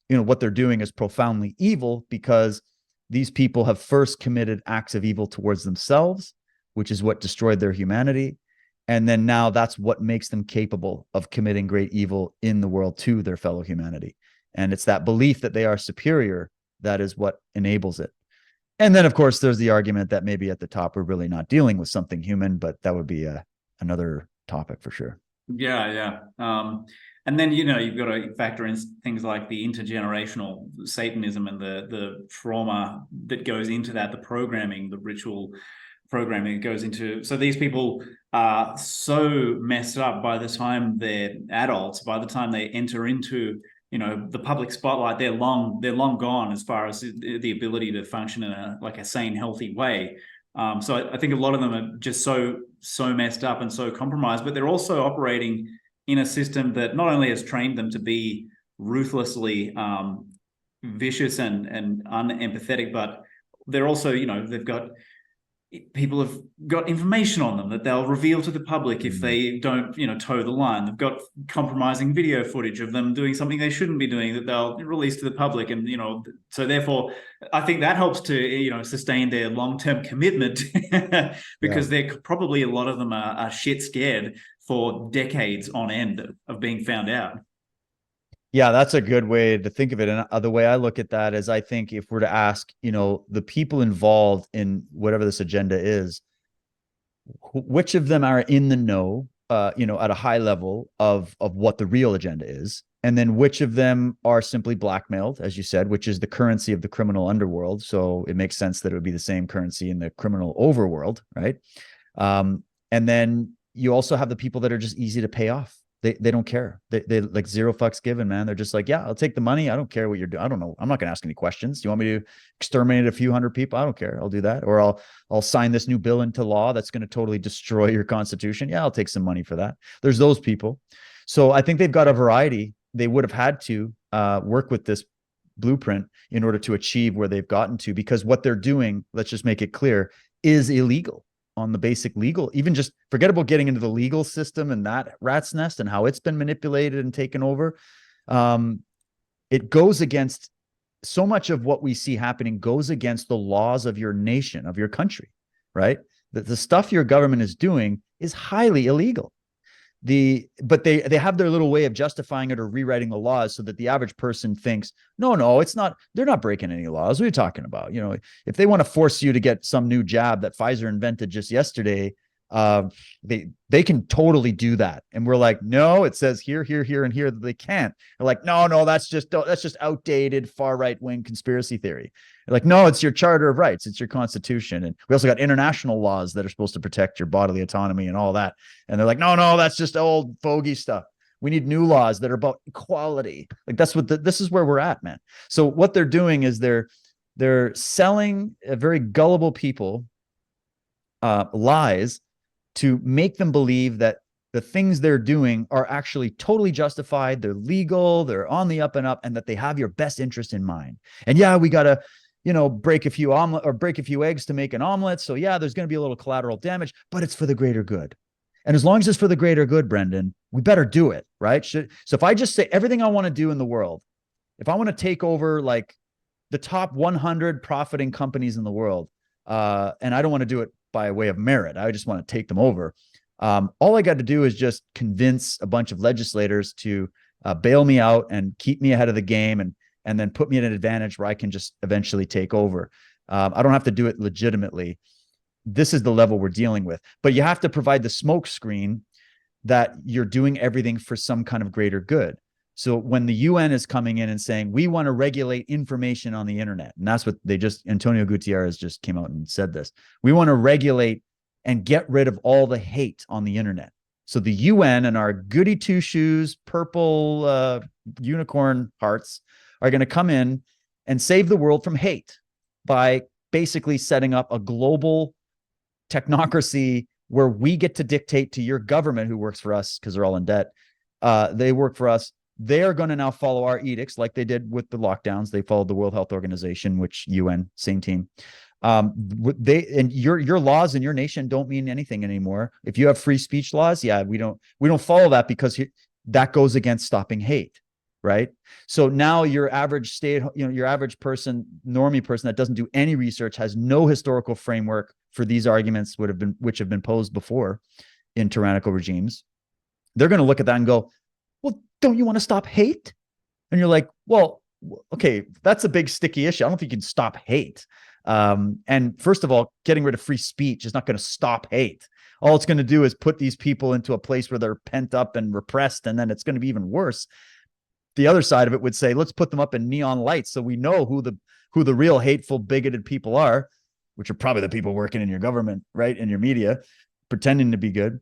what they're doing is profoundly evil because these people have first committed acts of evil towards themselves, which is what destroyed their humanity. And then now that's what makes them capable of committing great evil in the world to their fellow humanity. And it's that belief that they are superior that is what enables it. And then, of course, there's the argument that maybe at the top, we're really not dealing with something human, but that would be another topic for sure. Yeah. And then, you've got to factor in things like the intergenerational Satanism and the trauma that goes into that, the programming, the ritual programming that goes into. So these people are so messed up by the time they're adults, by the time they enter into, the public spotlight, they're long gone as far as the ability to function in a sane, healthy way. So I think a lot of them are just so messed up and so compromised, but they're also operating in a system that not only has trained them to be ruthlessly vicious and unempathetic, but they're also, people have got information on them that they'll reveal to the public if they don't, toe the line. They've got compromising video footage of them doing something they shouldn't be doing that they'll release to the public. And, so therefore, I think that helps to, sustain their long-term commitment because they're probably, a lot of them are shit scared for decades on end of being found out. Yeah, that's a good way to think of it. And the way I look at that is I think if we're to ask, the people involved in whatever this agenda is, which of them are in the know, at a high level of what the real agenda is, and then which of them are simply blackmailed, as you said, which is the currency of the criminal underworld. So it makes sense that it would be the same currency in the criminal overworld, right? And then you also have the people that are just easy to pay off. They don't care. They like zero fucks given, man. They're just like, yeah, I'll take the money. I don't care what you're doing. I don't know. I'm not going to ask any questions. Do you want me to exterminate a few hundred people? I don't care. I'll do that. Or I'll sign this new bill into law that's going to totally destroy your constitution. Yeah, I'll take some money for that. There's those people. So I think they've got a variety. They would have had to work with this blueprint in order to achieve where they've gotten to, because what they're doing, let's just make it clear, is illegal on the basic legal. Even just forget about getting into the legal system and that rat's nest and how it's been manipulated and taken over. It goes against so much of what we see happening, goes against the laws of your nation, of your country, right? The stuff your government is doing is highly illegal. But they have their little way of justifying it or rewriting the laws so that the average person thinks, no, it's not, they're not breaking any laws. What are you talking about? You know, if they want to force you to get some new jab that Pfizer invented just yesterday, they can totally do that. And we're like, no, it says here, and here that they can't. They're like, no, that's just outdated far right wing conspiracy theory. They're like, no, it's your Charter of Rights, it's your Constitution, and we also got international laws that are supposed to protect your bodily autonomy and all that. And they're like, no, that's just old fogey stuff. We need new laws that are about equality. Like that's what this is where we're at, man. So what they're doing is they're selling a very gullible people lies to make them believe that the things they're doing are actually totally justified, they're legal, they're on the up and up, and that they have your best interest in mind. And yeah, we got to, break a few eggs to make an omelet. So yeah, there's going to be a little collateral damage, but it's for the greater good. And as long as it's for the greater good, Brendan, we better do it, right? So if I just say everything I want to do in the world, if I want to take over like the top 100 profiting companies in the world, and I don't want to do it by way of merit, I just want to take them over. All I got to do is just convince a bunch of legislators to bail me out and keep me ahead of the game, and then put me at an advantage where I can just eventually take over. I don't have to do it legitimately. This is the level we're dealing with. But you have to provide the smoke screen that you're doing everything for some kind of greater good. So when the UN is coming in and saying, we want to regulate information on the internet, and that's what Antonio Gutierrez just came out and said this. We want to regulate and get rid of all the hate on the internet. So the UN and our goody two shoes, purple unicorn hearts are going to come in and save the world from hate by basically setting up a global technocracy where we get to dictate to your government, who works for us because they're all in debt. They work for us. They are going to now follow our edicts like they did with the lockdowns. They followed the World Health Organization, which UN, same team. Your laws in your nation don't mean anything anymore. If you have free speech laws, yeah, we don't follow that because that goes against stopping hate, right? So now your average your average person, normie person that doesn't do any research, has no historical framework for these arguments which have been posed before in tyrannical regimes. They're going to look at that and go, well, don't you want to stop hate? And you're like, well, okay, that's a big sticky issue. I don't think you can stop hate. And first of all, getting rid of free speech is not going to stop hate. All it's going to do is put these people into a place where they're pent up and repressed, and then it's going to be even worse. The other side of it would say, let's put them up in neon lights so we know who the real hateful, bigoted people are, which are probably the people working in your government, right? In your media, pretending to be good.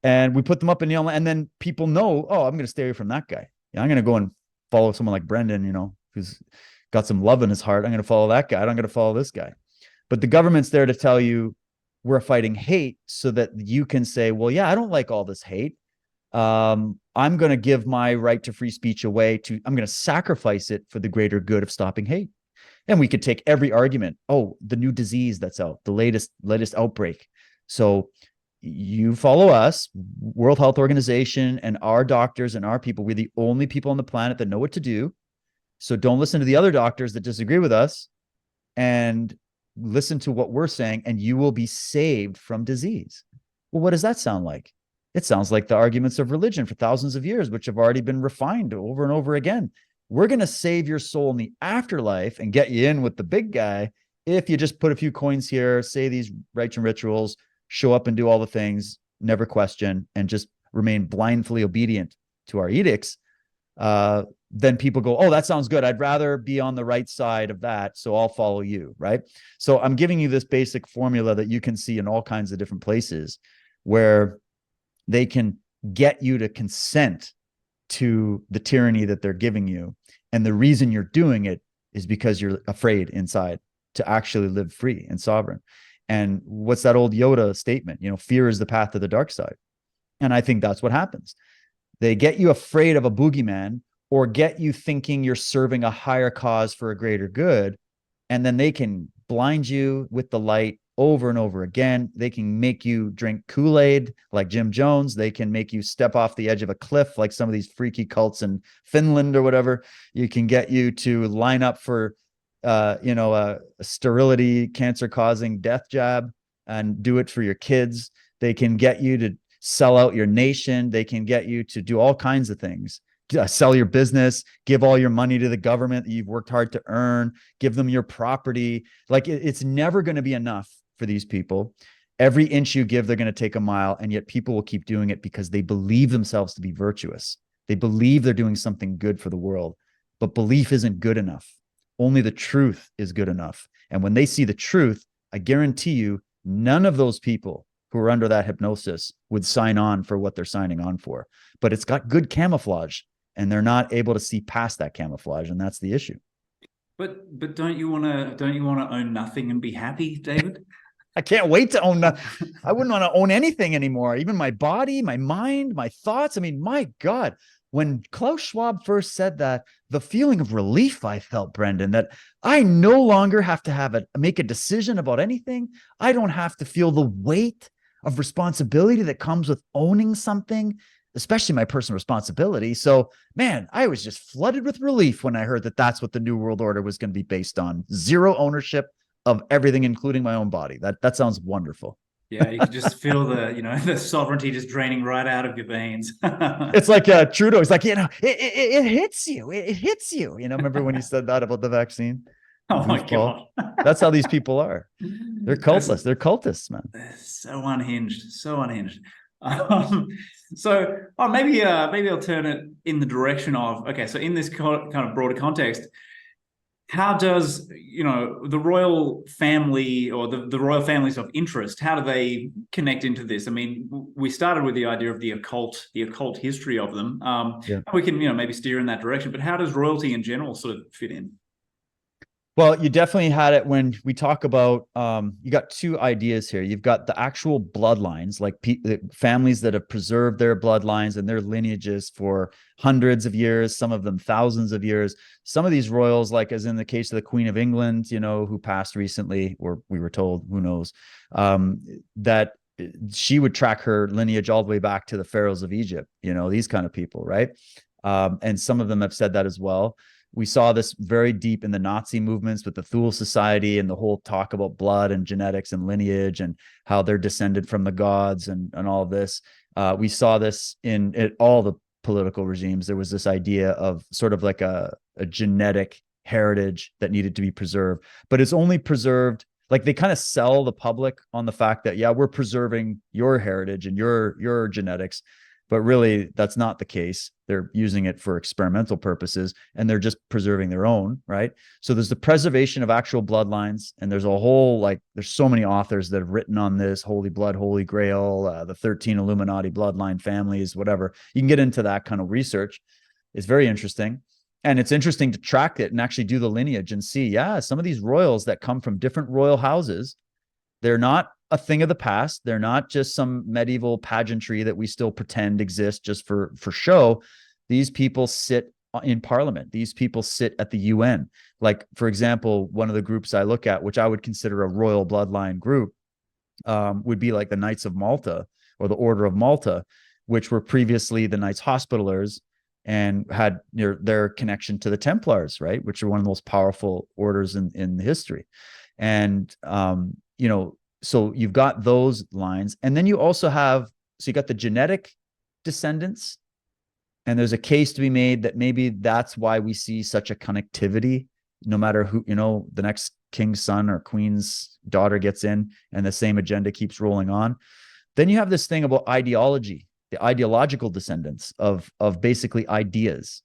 And we put them up in neon light, and then people know, oh, I'm going to stay away from that guy. Yeah, I'm going to go and follow someone like Brendan, who's got some love in his heart. I'm going to follow that guy. I'm going to follow this guy. But the government's there to tell you we're fighting hate so that you can say, well, yeah, I don't like all this hate. I'm going to give my right to free speech away I'm going to sacrifice it for the greater good of stopping hate. And we could take every argument. Oh, the new disease that's out, the latest outbreak. So you follow us, World Health Organization, and our doctors and our people. We're the only people on the planet that know what to do. So don't listen to the other doctors that disagree with us, and listen to what we're saying, and you will be saved from disease. Well, what does that sound like? It sounds like the arguments of religion for thousands of years, which have already been refined over and over again. We're going to save your soul in the afterlife and get you in with the big guy if you just put a few coins here, say these rites and rituals, show up and do all the things, never question, and just remain blindly obedient to our edicts. Then people go, oh, that sounds good. I'd rather be on the right side of that, so I'll follow you, right? So I'm giving you this basic formula that you can see in all kinds of different places where they can get you to consent to the tyranny that they're giving you. And the reason you're doing it is because you're afraid inside to actually live free and sovereign. And what's that old Yoda statement? Fear is the path to the dark side. And I think that's what happens. They get you afraid of a boogeyman, or get you thinking you're serving a higher cause for a greater good. And then they can blind you with the light over and over again. They can make you drink Kool-Aid like Jim Jones. They can make you step off the edge of a cliff like some of these freaky cults in Finland or whatever. You can get you to line up for a sterility cancer causing death jab. and do it for your kids. They can get you to sell out your nation. They can get you to do all kinds of things. Sell your business, give all your money to the government that you've worked hard to earn, give them your property. Like it's never going to be enough for these people. Every inch you give, they're going to take a mile. And yet people will keep doing it because they believe themselves to be virtuous. They believe they're doing something good for the world, but belief isn't good enough. Only the truth is good enough. And when they see the truth, I guarantee you, none of those people who are under that hypnosis would sign on for what they're signing on for. But it's got good camouflage, and they're not able to see past that camouflage, and that's the issue. But don't you want to own nothing and be happy, David? I can't wait to own I wouldn't want to own anything anymore. Even my body, my mind, my thoughts. I mean, my God, when Klaus Schwab first said that, the feeling of relief I felt, Brendan, that I no longer have to make a decision about anything. I don't have to feel the weight of responsibility that comes with owning something, especially my personal responsibility. So, man, I was just flooded with relief when I heard that that's what the New World Order was going to be based on. Zero ownership of everything, including my own body. That sounds wonderful. Yeah, you can just feel the sovereignty just draining right out of your veins. It's like Trudeau. He's like, it hits you. It hits you. Remember when he said that about the vaccine? Oh my God. That's how these people are. They're cultists. They're cultists, man. So unhinged. So unhinged. Maybe I'll turn it in the direction of, okay, so in this kind of broader context, how does the royal family or the royal families of interest, how do they connect into this? I mean, we started with the idea of the occult history of them. We can maybe steer in that direction, but how does royalty in general sort of fit in? Well, you definitely had it when we talk about, you got two ideas here. You've got the actual bloodlines, like families that have preserved their bloodlines and their lineages for hundreds of years, some of them thousands of years. Some of these royals, like as in the case of the Queen of England, who passed recently, or we were told, who knows, that she would track her lineage all the way back to the pharaohs of Egypt, these kind of people, right? And some of them have said that as well. We saw this very deep in the Nazi movements with the Thule Society and the whole talk about blood and genetics and lineage and how they're descended from the gods and all of this. We saw this in all the political regimes. There was this idea of sort of like a genetic heritage that needed to be preserved, but it's only preserved, like they kind of sell the public on the fact that, yeah, we're preserving your heritage and your genetics. But really, that's not the case. They're using it for experimental purposes, and they're just preserving their own, right? So there's the preservation of actual bloodlines, and there's a whole, there's so many authors that have written on this, Holy Blood, Holy Grail, the 13 Illuminati bloodline families, whatever. You can get into that kind of research. It's very interesting. And it's interesting to track it and actually do the lineage and see, yeah, some of these royals that come from different royal houses, they're not a thing of the past. They're not just some medieval pageantry that we still pretend exists just for show. These people sit in parliament. These people sit at the UN. Like, for example, one of the groups I look at, which I would consider a royal bloodline group, would be like the Knights of Malta or the Order of Malta, which were previously the Knights Hospitallers and had their connection to the Templars, right? Which are one of the most powerful orders in history. And, so you've got those lines. And then you also have, so you got the genetic descendants. And there's a case to be made that maybe that's why we see such a connectivity, no matter who, the next king's son or queen's daughter gets in and the same agenda keeps rolling on. Then you have this thing about ideology, the ideological descendants of basically ideas.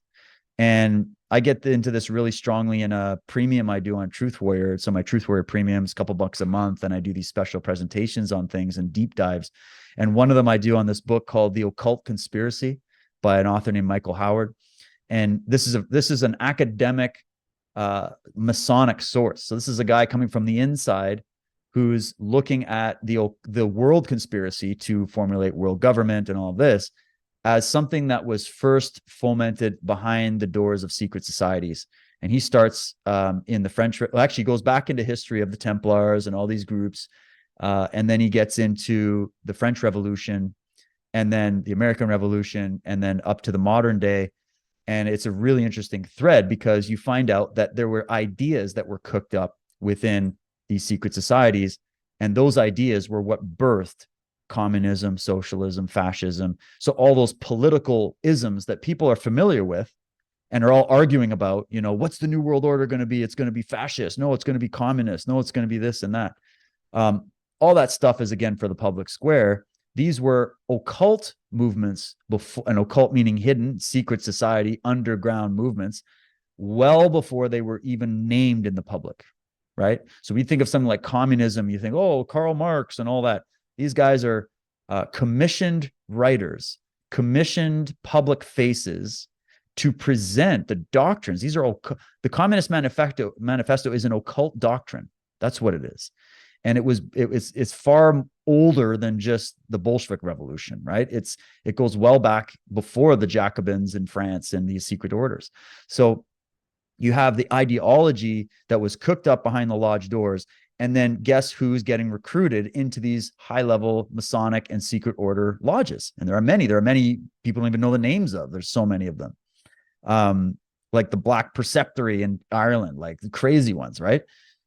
And I get into this really strongly in a premium I do on Truth Warrior. So my Truth Warrior premium is a couple bucks a month, and I do these special presentations on things and deep dives. And one of them I do on this book called The Occult Conspiracy by an author named Michael Howard. And this is an academic Masonic source. So this is a guy coming from the inside who's looking at the world conspiracy to formulate world government and all of this as something that was first fomented behind the doors of secret societies. And he starts in the French, actually goes back into history of the Templars and all these groups. And then he gets into the French Revolution and then the American Revolution and then up to the modern day. And it's a really interesting thread because you find out that there were ideas that were cooked up within these secret societies And those ideas were what birthed communism, socialism, fascism. So all those political isms that people are familiar with and are all arguing about, what's the new world order going to be? It's going to be fascist. No, it's going to be communist. No, it's going to be this and that. All that stuff is, again, for the public square. These were occult movements, before, and occult meaning hidden, secret society, underground movements, well before they were even named in the public, right? So we think of something like communism, you think, oh, Karl Marx and all that. These guys are commissioned writers, commissioned public faces to present the doctrines. These are the Communist Manifesto is an occult doctrine. That's what it is. And it's far older than just the Bolshevik Revolution, right? It goes well back before the Jacobins in France and these secret orders. So you have the ideology that was cooked up behind the lodge doors, and then guess who's getting recruited into these high-level Masonic and secret order lodges? And there are many people don't even know the names of. There's so many of them. Like the Black Preceptory in Ireland, like the crazy ones, right?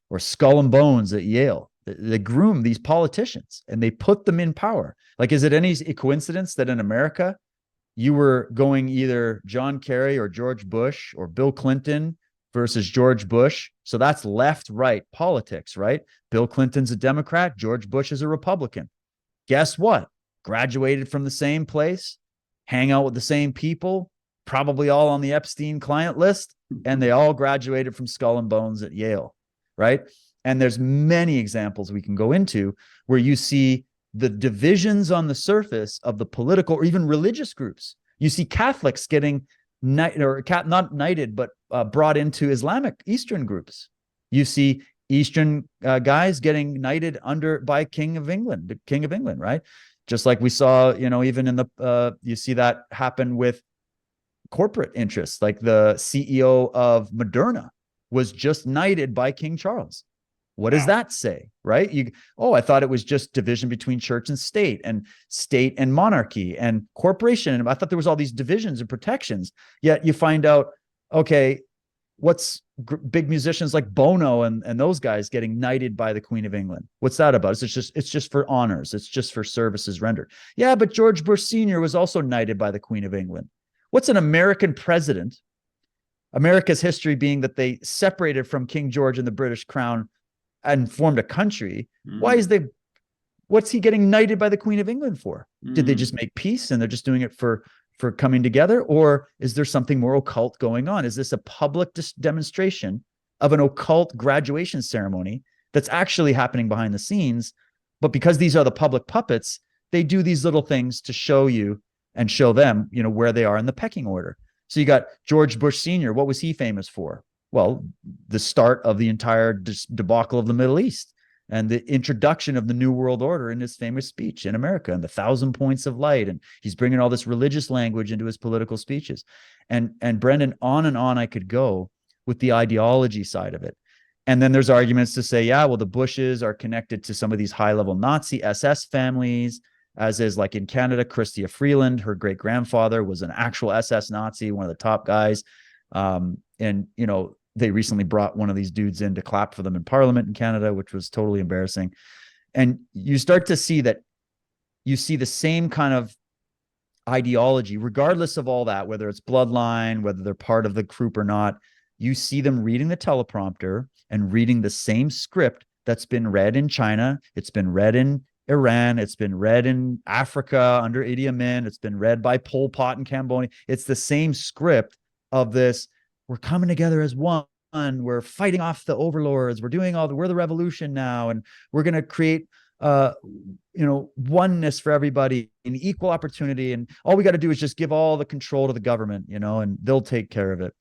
Or Skull and Bones at Yale. They groom these politicians and they put them in power. Like, is it any coincidence that in America, you were going either John Kerry or George Bush or Bill Clinton versus George Bush? So that's left-right politics, right? Bill Clinton's a Democrat. George Bush is a Republican. Guess what? Graduated from the same place, hang out with the same people, probably all on the Epstein client list, and they all graduated from Skull and Bones at Yale, right? And there's many examples we can go into where you see the divisions on the surface of the political or even religious groups. You see Catholics getting not knighted, but brought into Islamic Eastern groups. You see Eastern guys getting knighted by the King of England, right? Just like we saw, even in you see that happen with corporate interests, like the CEO of Moderna was just knighted by King Charles. What does that say, right? I thought it was just division between church and state and monarchy and corporation. And I thought there was all these divisions and protections. Yet you find out, okay, what's big musicians like Bono and those guys getting knighted by the Queen of England? What's that about? It's just for honors. It's just for services rendered. Yeah, but George Bush Sr. was also knighted by the Queen of England. What's an American president? America's history being that they separated from King George and the British Crown and formed a country. What's he getting knighted by the Queen of England for? Did they just make peace and they're just doing it for coming together? Or is there something more occult going on? Is this a public demonstration of an occult graduation ceremony that's actually happening behind the scenes? But because these are the public puppets, they do these little things to show you and show them, where they are in the pecking order. So you got George Bush Sr. What was he famous for? Well, the start of the entire debacle of the Middle East and the introduction of the New World Order in his famous speech in America and the 1,000 Points of Light. And he's bringing all this religious language into his political speeches. And Brendan, on and on I could go with the ideology side of it. And then there's arguments to say, yeah, well, the Bushes are connected to some of these high-level Nazi SS families, as is like in Canada, Chrystia Freeland, her great-grandfather was an actual SS Nazi, one of the top guys. They recently brought one of these dudes in to clap for them in Parliament in Canada, which was totally embarrassing. And you start to see that you see the same kind of ideology, regardless of all that, whether it's bloodline, whether they're part of the group or not. You see them reading the teleprompter and reading the same script that's been read in China. It's been read in Iran. It's been read in Africa under Idi Amin. It's been read by Pol Pot in Cambodia. It's the same script of this. We're coming together as one. We're fighting off the overlords. We're the revolution now. And we're going to create, oneness for everybody and equal opportunity. And all we got to do is just give all the control to the government, and they'll take care of it.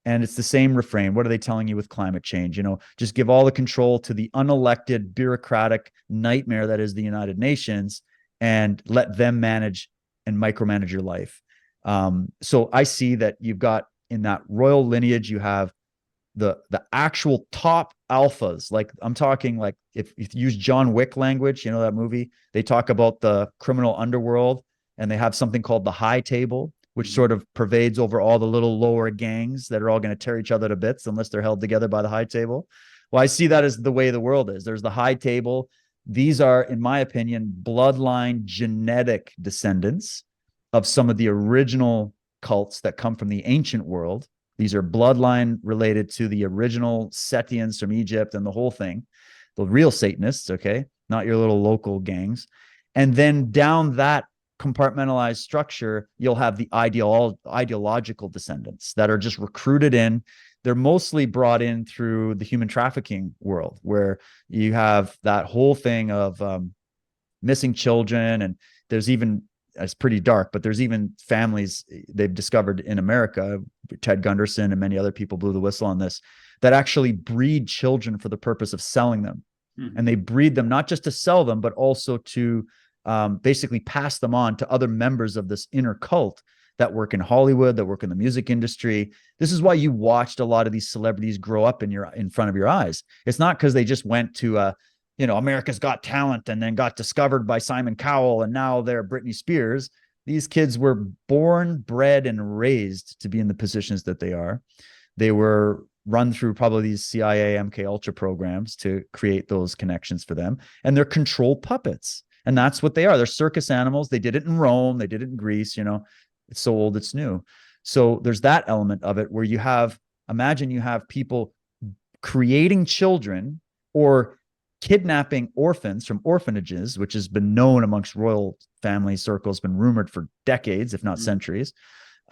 And it's the same refrain. What are they telling you with climate change? Just give all the control to the unelected bureaucratic nightmare that is the United Nations and let them manage and micromanage your life. So I see that you've got, in that royal lineage, you have the actual top alphas. Like I'm talking, like if you use John Wick language, that movie, they talk about the criminal underworld and they have something called the high table, which sort of pervades over all the little lower gangs that are all going to tear each other to bits unless they're held together by the high table. Well, I see that as the way the world is. There's the high table These are, in my opinion, bloodline genetic descendants of some of the original cults that come from the ancient world. These are bloodline related to the original Setians from Egypt and the whole thing, the real Satanists, okay, not your little local gangs. And then down that compartmentalized structure, you'll have the ideological descendants that are just recruited in. They're mostly brought in through the human trafficking world, where you have that whole thing of missing children. And there's even, it's pretty dark, but there's even families they've discovered in America, Ted Gunderson and many other people blew the whistle on this, that actually breed children for the purpose of selling them. Mm-hmm. And they breed them not just to sell them, but also to basically pass them on to other members of this inner cult that work in Hollywood, that work in the music industry. This is why you watched a lot of these celebrities grow up in front of your eyes. It's not because they just went to America's Got Talent and then got discovered by Simon Cowell and now they're Britney Spears. These kids were born, bred, and raised to be in the positions that they are. They were run through probably these CIA MK Ultra programs to create those connections for them. And they're control puppets. And that's what they are. They're circus animals. They did it in Rome. They did it in Greece. It's so old, it's new. So there's that element of it where imagine you have people creating children or kidnapping orphans from orphanages, which has been known amongst royal family circles, been rumored for decades, if not centuries.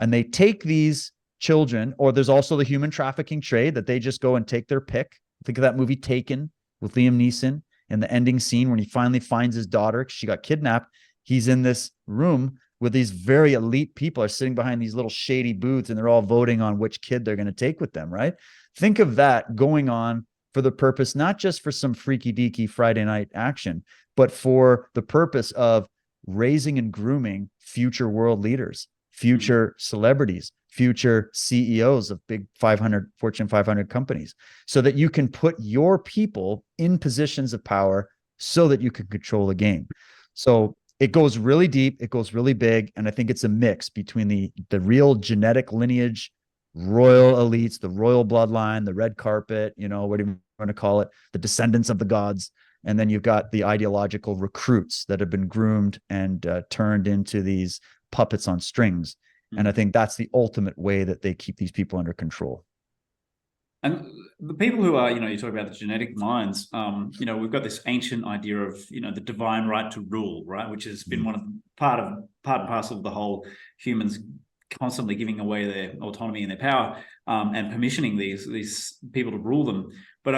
And they take these children, or there's also the human trafficking trade that they just go and take their pick. Think of that movie Taken with Liam Neeson. In the ending scene when he finally finds his daughter, she got kidnapped. He's in this room where these very elite people are sitting behind these little shady booths and they're all voting on which kid they're going to take with them, right? Think of that going on for the purpose, not just for some freaky deaky Friday night action, but for the purpose of raising and grooming future world leaders, future celebrities, future CEOs of big Fortune 500 companies, so that you can put your people in positions of power so that you can control the game. So it goes really deep, it goes really big, and I think it's a mix between the real genetic lineage, royal elites, the royal bloodline, the red carpet, what do you want to call it, the descendants of the gods, and then you've got the ideological recruits that have been groomed and turned into these puppets on strings. And I think that's the ultimate way that they keep these people under control. And the people who are, you talk about the genetic minds, we've got this ancient idea of, the divine right to rule, right? Which has been part and parcel of the whole humans constantly giving away their autonomy and their power and permissioning these people to rule them. But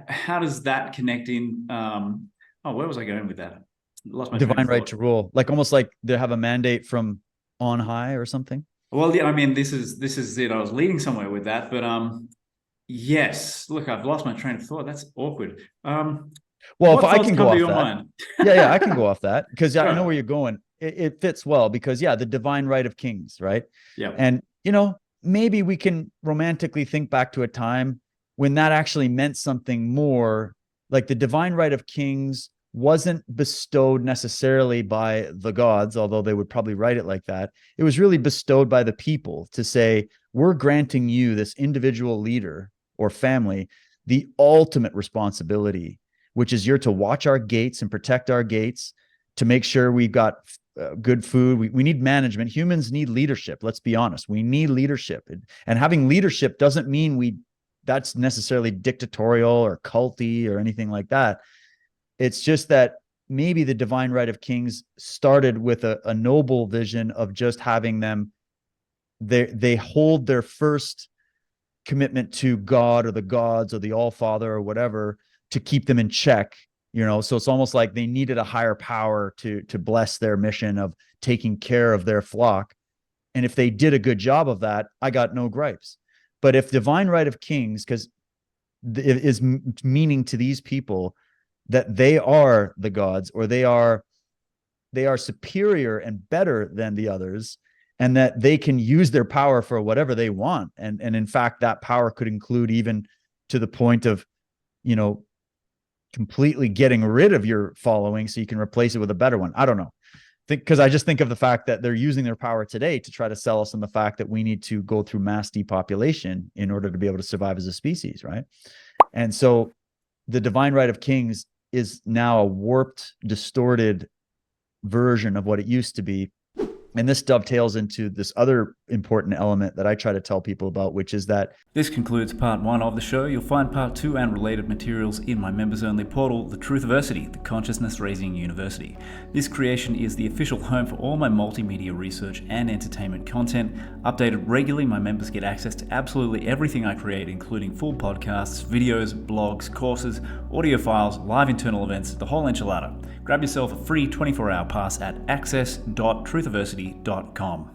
how does that connect in? Where was I going with that? Lost my divine right to rule, like almost like they have a mandate from on high or something. Well, yeah, I mean, this is it. I was leading somewhere with that, but yes. Look, I've lost my train of thought. That's awkward. Well, if I can go off that, yeah, I can go off that because Sure. I know where you're going. It fits well because the divine right of kings, right? Yeah. And maybe we can romantically think back to a time when that actually meant something more. Like the divine right of kings wasn't bestowed necessarily by the gods, although they would probably write it like that. It was really bestowed by the people to say, we're granting you, this individual leader or family, the ultimate responsibility, which is you're to watch our gates and protect our gates, to make sure we've got good food. We need management. Humans need leadership. Let's be honest. We need leadership. And having leadership doesn't mean that's necessarily dictatorial or culty or anything like that. It's just that maybe the divine right of kings started with a noble vision of just having them, they hold their first commitment to God or the gods or the All-Father or whatever to keep them in check, so it's almost like they needed a higher power to bless their mission of taking care of their flock. And if they did a good job of that, I got no gripes. But if divine right of kings, because it is meaning to these people that they are the gods, or they are superior and better than the others, and that they can use their power for whatever they want. And in fact, that power could include even to the point of, completely getting rid of your following so you can replace it with a better one. I don't know. Because I just think of the fact that they're using their power today to try to sell us on the fact that we need to go through mass depopulation in order to be able to survive as a species, right? And so the divine right of kings is now a warped, distorted version of what it used to be. And this dovetails into this other important element that I try to tell people about, which is that this concludes part 1 of the show. You'll find part 2 and related materials in my members-only portal, The Truthiversity, the Consciousness Raising University. This creation is the official home for all my multimedia research and entertainment content. Updated regularly, my members get access to absolutely everything I create, including full podcasts, videos, blogs, courses, audio files, live internal events, the whole enchilada. Grab yourself a free 24-hour pass at access.truthiversity.com.